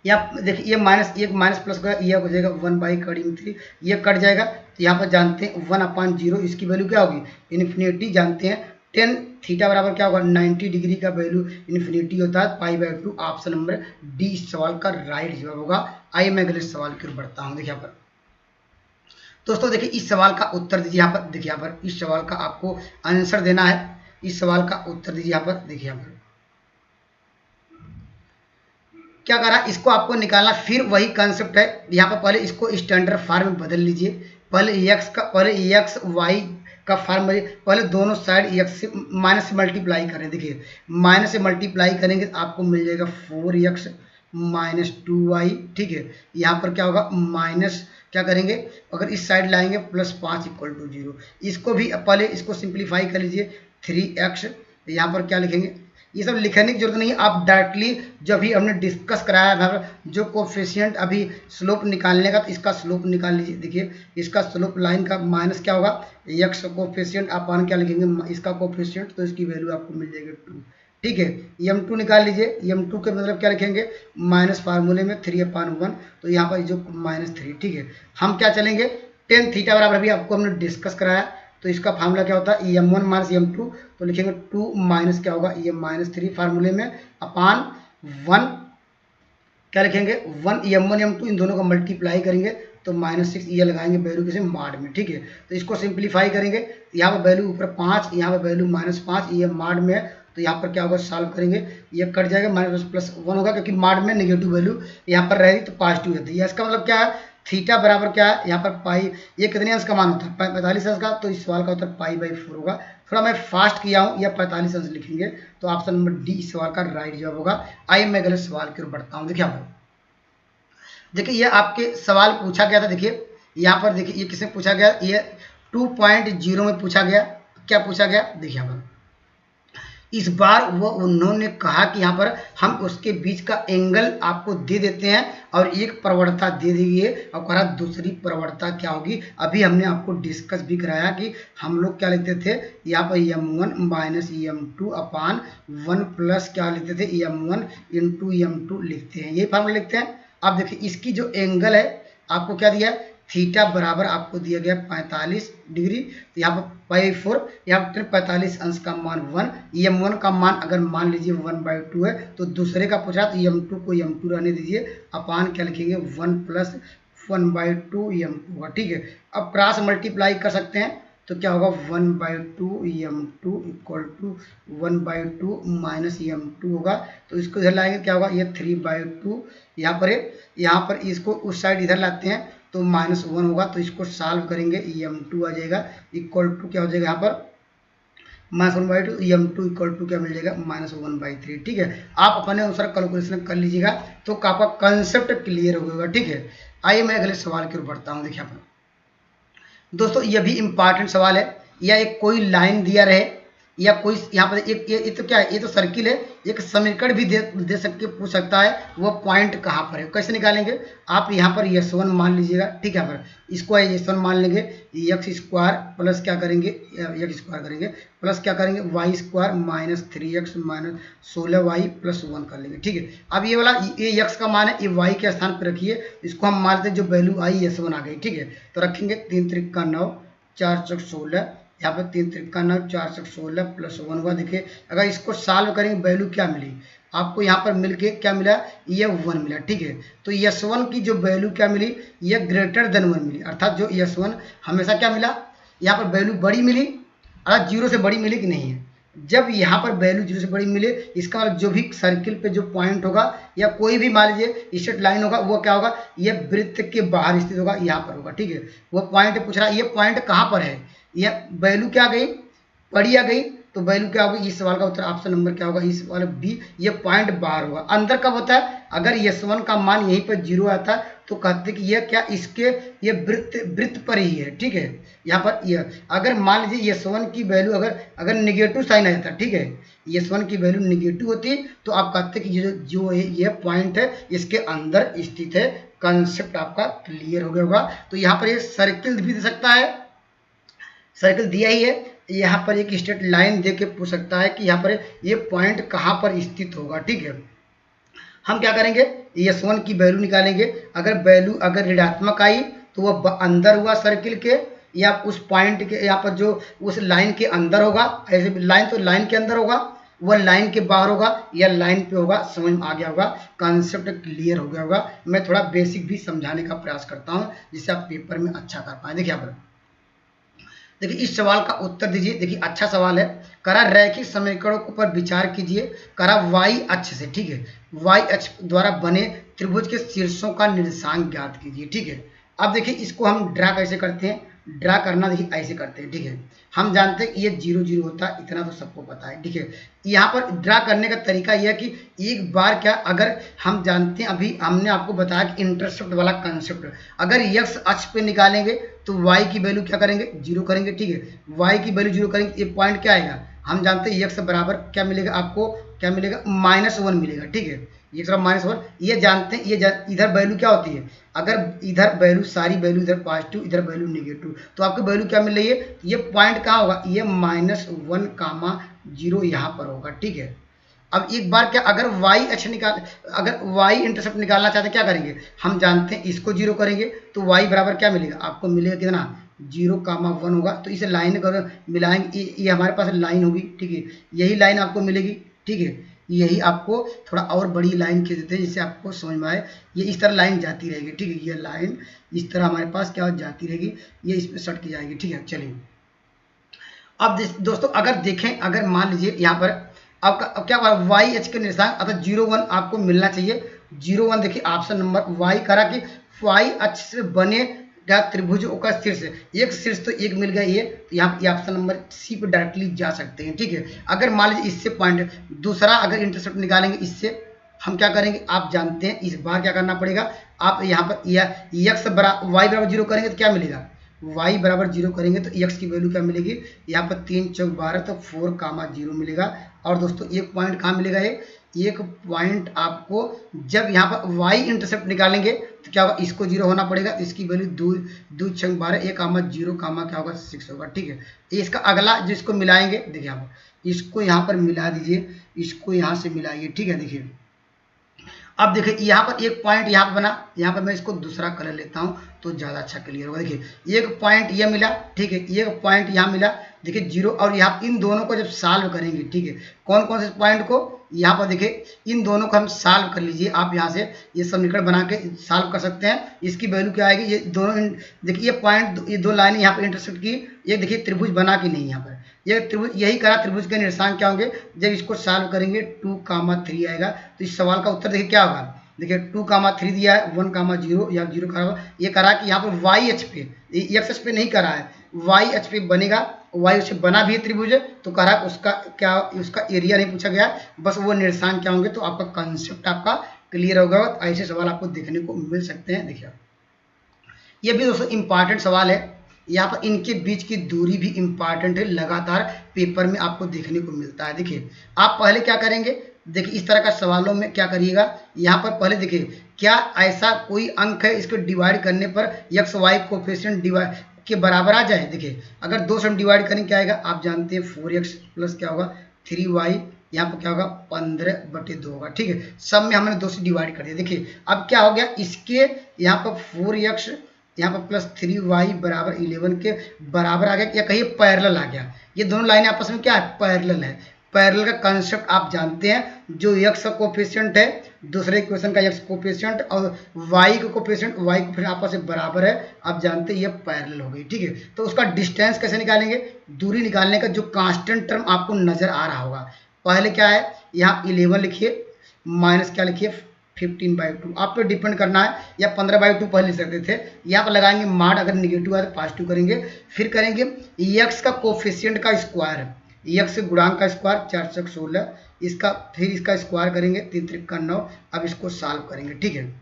यहाँ देखिए ये माइनस प्लस का ये हो जाएगा 1 बाई कड़ी में 3, ये कट जाएगा। तो यहाँ पर जानते हैं 1/0, इसकी वैल्यू क्या होगी, इन्फिनिटी। जानते हैं टेन थीटा बराबर क्या होगा, 90 डिग्री का वैल्यू इन्फिनिटी होता है, π/2। ऑप्शन नंबर डी इस सवाल का राइट जवाब होगा। आइए मैं अगले सवाल की ओर बढ़ता हूँ। देखिए यहाँ पर दोस्तों, देखिए इस सवाल का उत्तर दीजिए। यहाँ पर देखिए, यहाँ पर इस सवाल का आपको आंसर देना है, इस सवाल का उत्तर दीजिए। यहाँ पर देखिए, यहाँ पर क्या करा, इसको आपको निकालना, फिर वही कंसेप्ट है। यहाँ पर पहले इसको स्टैंडर्ड फॉर्म में बदल लीजिए। पहले एक्स वाई का फॉर्म, पहले दोनों साइड एक्स से माइनस से मल्टीप्लाई करें। देखिए माइनस से मल्टीप्लाई करेंगे तो आपको मिल जाएगा 4x माइनस 2y, ठीक है। यहाँ पर क्या होगा, माइनस क्या करेंगे, अगर इस साइड लाएंगे +5 = 0। इसको भी पहले इसको सिंप्लीफाई कर लीजिए, 3x। यहाँ पर क्या लिखेंगे, ये सब लिखने की जरूरत नहीं है, आप डायरेक्टली जो भी हमने डिस्कस कराया था, जो कोफिशिएंट अभी स्लोप निकालने का, तो इसका स्लोप निकाल लीजिए। देखिए इसका स्लोप लाइन का माइनस क्या होगा, x कोफिशिएंट अपान क्या लिखेंगे, इसका कोफिशिएंट, तो इसकी वैल्यू आपको मिल जाएगी 2, ठीक है। m2 निकाल लीजिए, m2 के मतलब क्या लिखेंगे, माइनस फार्मूले में 3/1, तो यहाँ पर जो -3, ठीक है। हम क्या चलेंगे, टेन थीटा बराबर भी आपको हमने डिस्कस कराया, तो इसका फार्मूला क्या होता है, m1 माइनस m2, तो लिखेंगे 2 माइनस क्या होगा, ये -3 फार्मूले में अपान 1 क्या लिखेंगे, 1 m1 m2, इन दोनों का मल्टीप्लाई करेंगे तो -6, ये लगाएंगे वैल्यू किसे, माड में, ठीक है। तो इसको सिंप्लीफाई करेंगे, यहाँ पर वैल्यू ऊपर 5, यहाँ पर वैल्यू -5, ये माड में है, तो यहाँ पर क्या होगा, सॉल्व करेंगे, ये कट जाएगा, -+1 होगा, क्योंकि माड में नेगेटिव वैल्यू यहाँ पर रहेगी तो पॉजिटिव होती है। इसका मतलब क्या है, थीटा बराबर क्या है, यहाँ पर पाई, ये कितने अंश का मान होता है, 45 अंश का, तो इस सवाल का उत्तर π/4 होगा। थोड़ा मैं फास्ट किया हूँ, या 45 अंश लिखेंगे, तो ऑप्शन नंबर डी इस सवाल का राइट जवाब होगा। आइए मैं अगले सवाल की ओर बढ़ता हूँ। देखिए यहाँ पर, देखिए ये आपके सवाल पूछा गया था। देखिए यहाँ पर देखिए, ये किससे पूछा गया, ये 2.0 में पूछा गया। क्या पूछा गया, देखिए यहाँ पर इस बार वो उन्होंने कहा कि यहाँ पर हम उसके बीच का एंगल आपको दे देते हैं और एक प्रवणता दे देंगे, और कहा दूसरी प्रवणता क्या होगी। अभी हमने आपको डिस्कस भी कराया कि हम लोग क्या लिखते थे, यहाँ पर m1 माइनस m2 अपान 1 प्लस क्या लिखते थे, m1 इंटू m2 लिखते हैं, यही फार्मूला लिखते हैं। अब देखिए इसकी जो एंगल है आपको क्या दिया है, थीटा बराबर आपको दिया गया 45 डिग्री, तो यहाँ पर π/4, यहाँ पर 45 अंश का मान 1, m1 का मान अगर मान लीजिए 1/2 है, तो दूसरे का पूछा तो m2 को m2 रहने दीजिए, अपान क्या लिखेंगे 1 + 1/2 m2 होगा, ठीक है। अब क्रॉस मल्टीप्लाई कर सकते हैं, तो क्या होगा 1/2 m2 = 1/2 माइनस m2 होगा, तो इसको इधर लाएंगे क्या होगा, ये 3/2 यहाँ पर है, यहाँ पर इसको उस साइड इधर लाते हैं तो -1 होगा, तो इसको सॉल्व करेंगे, m2 आ जाएगा इक्वल टू क्या हो जाएगा, यहाँ पर -1/2, m2 इक्वल टू क्या मिल जाएगा, -1/3, ठीक है। आप अपने अनुसार कैलकुलेशन कर लीजिएगा तो आपका कंसेप्ट क्लियर होगा, ठीक है। आइए मैं अगले सवाल की ओर बढ़ता हूँ। देखिए यहाँ पर दोस्तों, यह भी इम्पॉर्टेंट सवाल है, या एक कोई लाइन दिया रहे, या कोई यहाँ पर एक ये तो क्या है, ये तो सर्किल है, एक समीकरण भी दे सकके पूछ सकता है, वो पॉइंट कहाँ पर है, कैसे निकालेंगे। आप यहाँ पर s1 मान लीजिएगा, ठीक है। यहाँ पर इसको s1 मान लेंगे, x² प्लस क्या करेंगे, x² करेंगे प्लस क्या करेंगे, y² -3x -16y + 1 कर लेंगे, ठीक है। अब ये वाला ये x का मान है, ये y के स्थान पर रखिए, इसको हम मान लेते हैं जो वैल्यू आई s1 आ गई, ठीक है। तो रखेंगे 3 × 3 = 9, 4 × 16, यहाँ पर 3 × 3 = 9, 4 × 16 + 1 हुआ। देखिए अगर इसको सॉल्व करेंगे वैल्यू क्या मिली आपको, यहाँ पर मिलके क्या मिला, ये 1 मिला, ठीक है। तो s1 की जो वैल्यू क्या मिली, ये >1 मिली, अर्थात जो s1 हमेशा क्या मिला, यहाँ पर वैल्यू बड़ी मिली, अर्थात 0 से बड़ी मिली कि नहीं है, जब यहाँ पर वैल्यू 0 से बड़ी मिले, इसका मतलब जो भी सर्किल पे जो पॉइंट होगा या कोई भी मान लीजिए स्ट्रेट लाइन होगा, वो क्या होगा, ये वृत्त के बाहर स्थित होगा, यहाँ पर होगा। ठीक है, वो पॉइंट पूछ रहा है, ये पॉइंट कहाँ पर है, ये वैल्यू क्या गई, बड़ी आ गई, तो वैल्यू क्या होगी, इस सवाल का उत्तर ऑप्शन नंबर क्या होगा, इस वाला बी, ये पॉइंट बाहर होगा। अंदर कब होता है, अगर S1 का मान यहीं पर 0 आता है तो कहते हैं कि ये क्या, इसके ये वृत्त पर ही है। ठीक है, यहाँ पर ये अगर मान लीजिए S1 की वैल्यू अगर नेगेटिव साइन आ जाता है, ठीक है, S1 की वैल्यू नेगेटिव होती है, तो आप कहते हैं कि जो ये पॉइंट है इसके अंदर स्थित है। कंसेप्ट आपका क्लियर हो गया होगा। तो यहाँ पर ये सर्किल भी दे सकता है, सर्किल दिया ही है, यहाँ पर एक स्ट्रेट लाइन दे के पूछ सकता है कि यहाँ पर ये पॉइंट कहाँ पर स्थित होगा। ठीक है, हम क्या करेंगे, S1 की वैल्यू निकालेंगे। अगर वैल्यू अगर ऋणात्मक आई तो वह अंदर हुआ सर्किल के, या उस पॉइंट के यहाँ पर जो उस लाइन के अंदर होगा, ऐसे लाइन तो लाइन के अंदर होगा, वह लाइन के बाहर होगा या लाइन पे होगा। समझ में आ गया होगा, कॉन्सेप्ट क्लियर हो गया होगा। मैं थोड़ा बेसिक भी समझाने का प्रयास करता हूँ जिससे आप पेपर में अच्छा कर पाए। देखिए यहाँ पर, देखिए इस सवाल का उत्तर दीजिए। देखिए अच्छा सवाल है, करा रैखिक समीकरणों पर विचार कीजिए, करा वाई अक्ष से, ठीक है, वाई अक्ष द्वारा बने त्रिभुज के शीर्षों का निर्देशांक ज्ञात कीजिए। ठीक है, अब देखिए इसको हम ड्रा कैसे करते हैं, ड्रा करना देखिए ऐसे करते हैं। ठीक है, हम जानते हैं कि ये 0 0 होता है, इतना तो सबको पता है। ठीक है, यहाँ पर ड्रा करने का तरीका यह है कि एक बार क्या, अगर हम जानते हैं, अभी हमने आपको बताया कि इंटरसेप्ट वाला कंसेप्ट, अगर x अक्ष पे निकालेंगे तो y की वैल्यू क्या करेंगे, 0 करेंगे। ठीक है, y की वैल्यू 0 करेंगे, ये पॉइंट क्या आएगा, हम जानते हैं x बराबर क्या मिलेगा, आपको क्या मिलेगा, -1 मिलेगा। ठीक है, ये तरफ -1, ये जानते हैं, ये इधर वैल्यू क्या होती है, अगर इधर वैल्यू सारी वैल्यू इधर पॉजिटिव, इधर वैल्यू नेगेटिव, तो आपको वैल्यू क्या मिल रही है, ये पॉइंट कहाँ होगा, ये -1, 0 यहाँ पर होगा। ठीक है, अब एक बार क्या, अगर y अक्ष निकाल, अगर y इंटरसेप्ट निकालना चाहते हैं, क्या करेंगे, हम जानते हैं इसको 0 करेंगे तो y बराबर क्या मिलेगा, आपको मिलेगा कितना, 0,1 होगा। तो इसे लाइन कर मिलाएंगे, ये हमारे पास लाइन होगी। ठीक है, यही लाइन आपको मिलेगी। ठीक है, यही आपको थोड़ा और बड़ी लाइन खींच देते हैं जिससे आपको समझ में आए। ये इस तरह लाइन जाती रहेगी। ठीक है, ये लाइन इस तरह हमारे पास क्या जाती रहेगी, ये इस पर सट की जाएगी। ठीक है, चलिए अब दोस्तों अगर देखें, अगर मान लीजिए यहाँ पर अब क्या वाई एच के निर्देशांक अर्थात 0,1 आपको मिलना चाहिए। 0,1 देखिए ऑप्शन नंबर वाई करा कि वाई अक्ष से बने क्या त्रिभुजों का शीर्ष, एक शीर्ष तो एक मिल गया, ये तो यहाँ ऑप्शन नंबर सी पे डायरेक्टली जा सकते हैं। ठीक है, अगर मान लीजिए इससे पॉइंट दूसरा अगर इंटरसेप्ट निकालेंगे, इससे हम क्या करेंगे, आप जानते हैं, इस बार क्या करना पड़ेगा, आप यहाँ पर एक्स बराबर वाई बराबर 0 करेंगे तो क्या मिलेगा, y बराबर 0 करेंगे तो x की वैल्यू क्या मिलेगी, यहाँ पर 3 चौक 12 तो 4,0 मिलेगा। और दोस्तों एक पॉइंट कहाँ मिलेगा, एक पॉइंट आपको जब यहाँ पर y इंटरसेप्ट निकालेंगे तो क्या होगा, इसको 0 होना पड़ेगा, इसकी वैल्यू 2 चौक 12 1,0 क्या होगा 6 होगा। ठीक है, इसका अगला जिसको मिलाएंगे, देखिए यहाँ पर इसको यहाँ पर मिला दीजिए, इसको यहाँ से मिलाइए। ठीक है, देखिए अब देखिए यहाँ पर एक पॉइंट यहाँ पर बना, यहाँ पर मैं इसको दूसरा कलर लेता हूँ तो ज़्यादा अच्छा क्लियर होगा। देखिए एक पॉइंट ये मिला, ठीक है, एक पॉइंट यहाँ मिला, देखिए 0, और यहाँ इन दोनों को जब सॉल्व करेंगे, ठीक है, कौन कौन से पॉइंट को, यहाँ पर देखिए इन दोनों को हम सॉल्व कर लीजिए, आप यहाँ से ये समीकरण बना के सॉल्व कर सकते हैं। इसकी वैल्यू क्या आएगी, ये दोनों देखिए ये पॉइंट, ये दो लाइनें यहाँ पर इंटरसेक्ट की, ये देखिए त्रिभुज बना कि नहीं, यहाँ पर ये त्रिभुज, यही करा त्रिभुज के निर्देशांक क्या होंगे, जब इसको सॉल्व करेंगे 2,3 आएगा। तो इस सवाल का उत्तर देखिए क्या होगा, देखिए 2,3 दिया है, 1,0 या 0 करा, ये करा कि यहाँ पर वाई एच पे, एक्स एच पे नहीं करा है, वाई एच पे बनेगा, वाई एच पे बना भी है त्रिभुज, तो करा उसका क्या, उसका एरिया नहीं पूछा गया, बस वो निर्देशांक क्या होंगे। तो आपका कंसेप्ट आपका क्लियर होगा। ऐसे सवाल आपको देखने को मिल सकते हैं। देखिए ये भी दोस्तों इंपॉर्टेंट सवाल है, यहाँ पर इनके बीच की दूरी भी इंपॉर्टेंट है, लगातार पेपर में आपको देखने को मिलता है। देखिए आप पहले क्या करेंगे, देखिए इस तरह का सवालों में क्या करिएगा, यहाँ पर पहले देखिए क्या ऐसा कोई अंक है इसको डिवाइड करने पर एक्स वाई कोफिशिएंट डिवाइड के बराबर आ जाए। देखिए अगर 2 से हम डिवाइड करें क्या आएगा, आप जानते हैं 4x प्लस क्या होगा 3y, यहाँ पर क्या होगा 15/2 होगा। ठीक है, सब में हमने 2 से डिवाइड कर दिया। देखिए अब क्या हो गया, इसके यहाँ पर 4x यहाँ पर प्लस 3y बराबर 11 के बराबर आ गया, या कहिए पैरेलल आ गया। ये दोनों लाइनें आपस में क्या है, पैरेलल है। पैरेलल का कंसेप्ट आप जानते हैं, जो x का कोफिशिएंट है दूसरे इक्वेशन का एक्स कोफिशिएंट और वाई का कोफिशिएंट फिर आपस में बराबर है, आप जानते हैं ये पैरेलल हो गई, ठीक है। तो उसका डिस्टेंस कैसे निकालेंगे, दूरी निकालने का जो कांस्टेंट टर्म आपको नजर आ रहा होगा, पहले क्या है यहाँ 11 लिखिए माइनस क्या लिखिए 15/2, आप पे डिपेंड करना है, या 15/2 पहले लिख सकते थे, यहाँ पर लगाएंगे माड, अगर निगेटिव है तो पॉजिटिव करेंगे, फिर करेंगे एक्स का कोफिशिएंट का स्क्वायर, एक्स गुणांक का स्क्वायर 416, इसका फिर इसका स्क्वायर करेंगे 3 त्रिक 9, अब इसको सॉल्व करेंगे, ठीक है।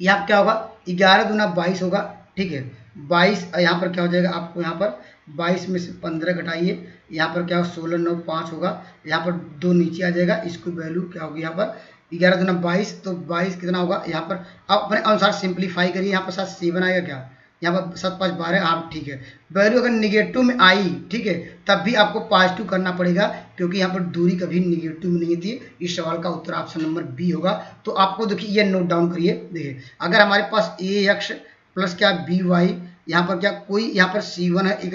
यहाँ क्या होगा 11 दूना 22 होगा, ठीक है, 22 यहाँ पर क्या हो जाएगा आपको, यहाँ पर 22 में से 15 घटाइए, यहाँ पर क्या हो 16 9 5 होगा, यहाँ पर 2 नीचे आ जाएगा, इसको वैल्यू क्या होगी यहाँ पर 11 दूना 22, तो 22 कितना होगा यहाँ पर, आप अपने अनुसार सिंप्लीफाई करिए, यहाँ पर साथ 7 आएगा क्या, यहाँ पर 7 5 12, हाँ ठीक है। वैल्यू अगर निगेटिव में आई, ठीक है, तब भी आपको पॉजिटिव करना पड़ेगा, क्योंकि यहाँ पर दूरी कभी निगेटिव में नहीं थी। इस सवाल का उत्तर ऑप्शन नंबर बी होगा। तो आपको देखिए ये नोट डाउन करिए, देखिए अगर हमारे पास ए एक्स प्लस क्या बी वाई, यहाँ पर क्या कोई यहाँ पर C1 है, एक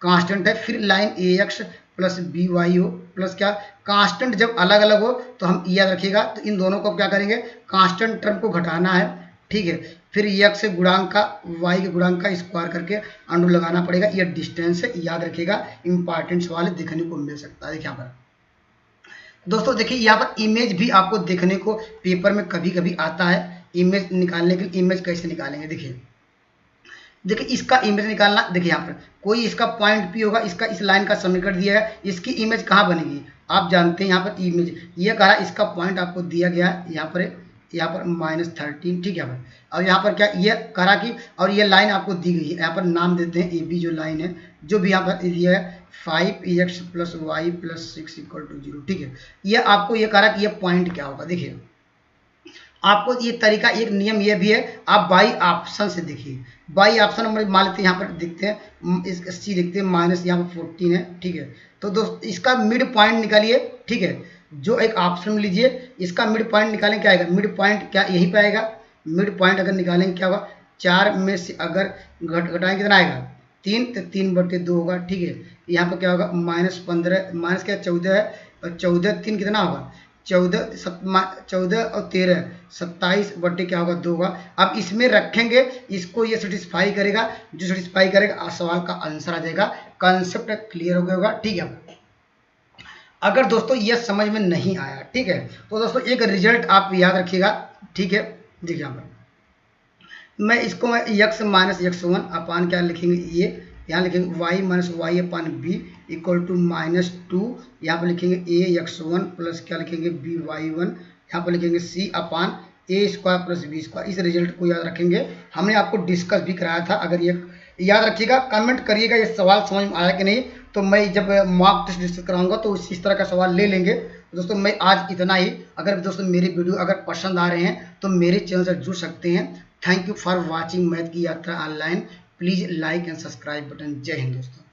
कांस्टेंट है, फिर लाइन ए एक्स प्लस बी वाई हो प्लस क्या कांस्टेंट जब अलग अलग हो तो हम याद रखिएगा, तो इन दोनों को क्या करेंगे कांस्टेंट टर्म को घटाना है, ठीक है, फिर एक्स से गुणांक का वाई के गुणांक का स्क्वायर करके अंडू लगाना पड़ेगा, ये डिस्टेंस है, याद रखिएगा, इंपॉर्टेंट सवाल देखने को मिल सकता है। देखिए यहाँ पर दोस्तों, देखिए यहाँ पर इमेज भी आपको देखने को पेपर में कभी कभी आता है, इमेज निकालने के लिए इमेज कैसे निकालेंगे, देखिए इसका इमेज निकालना, देखिए यहाँ पर कोई इसका पॉइंट पी होगा, इसका इस लाइन का समीकरण दिया है, इसकी इमेज कहाँ बनेगी आप जानते हैं, यहाँ पर इमेज ये कहा इसका पॉइंट आपको दिया गया है, यहाँ पर -13, ठीक है। और यहाँ पर क्या ये करा कि, और ये लाइन आपको दी गई है, यहाँ पर नाम देते हैं ए बी, जो लाइन है जो भी यहाँ पर दिया है 5x + y + 6 = 0, ठीक है। ये आपको ये करा कि ये पॉइंट क्या होगा, देखिए आपको ये तरीका, एक नियम ये भी है, आप बाई ऑप्शन से देखिए, बाई ऑप्शन हम मान लेते हैं, यहाँ पर देखते हैं इस सी देखते हैं माइनस यहाँ पर 14 है, ठीक है। तो दोस्त इसका मिड पॉइंट निकालिए, ठीक है, जो एक ऑप्शन में लीजिए, इसका मिड पॉइंट निकालें, क्या आएगा मिड पॉइंट, क्या यहीं पे आएगा, मिड पॉइंट अगर निकालेंगे क्या होगा 4 में से अगर घटाएंगे कितना आएगा 3, तो 3/2 होगा, ठीक है। यहाँ पर क्या होगा -15 माइनस क्या 14 है, और 14 3 कितना होगा 14 और 13 27 बटे क्या होगा 2 होगा। अब इसमें रखेंगे, इसको ये सेटिस्फाई करेगा, जो सेटिस्फाई करेगा सवाल का आंसर आ जाएगा। कंसेप्ट क्लियर हो गया होगा, ठीक है। अगर दोस्तों ये समझ में नहीं आया, ठीक है, तो दोस्तों एक रिजल्ट आप याद रखिएगा, ठीक है। देखिए यहाँ पर मैं इसको x - x1 अपान क्या लिखेंगे, ये यहाँ लिखेंगे y - y अपान b = -2, यहाँ पर लिखेंगे ax1 प्लस क्या लिखेंगे by1, यहाँ पर लिखेंगे c अपान a² + b²। इस रिजल्ट को याद रखेंगे, हमने आपको डिस्कस भी कराया था। अगर ये याद रखिएगा, कमेंट करिएगा ये सवाल समझ में आया कि नहीं, तो मैं जब मॉक टेस्ट डिस्कस कराऊंगा तो इस तरह का सवाल ले लेंगे। तो दोस्तों मैं आज इतना ही। अगर दोस्तों मेरी वीडियो अगर पसंद आ रहे हैं तो मेरे चैनल से जुड़ सकते हैं। Thank you for watching math की यात्रा online. Please like and subscribe button. जय हिंद दोस्तों।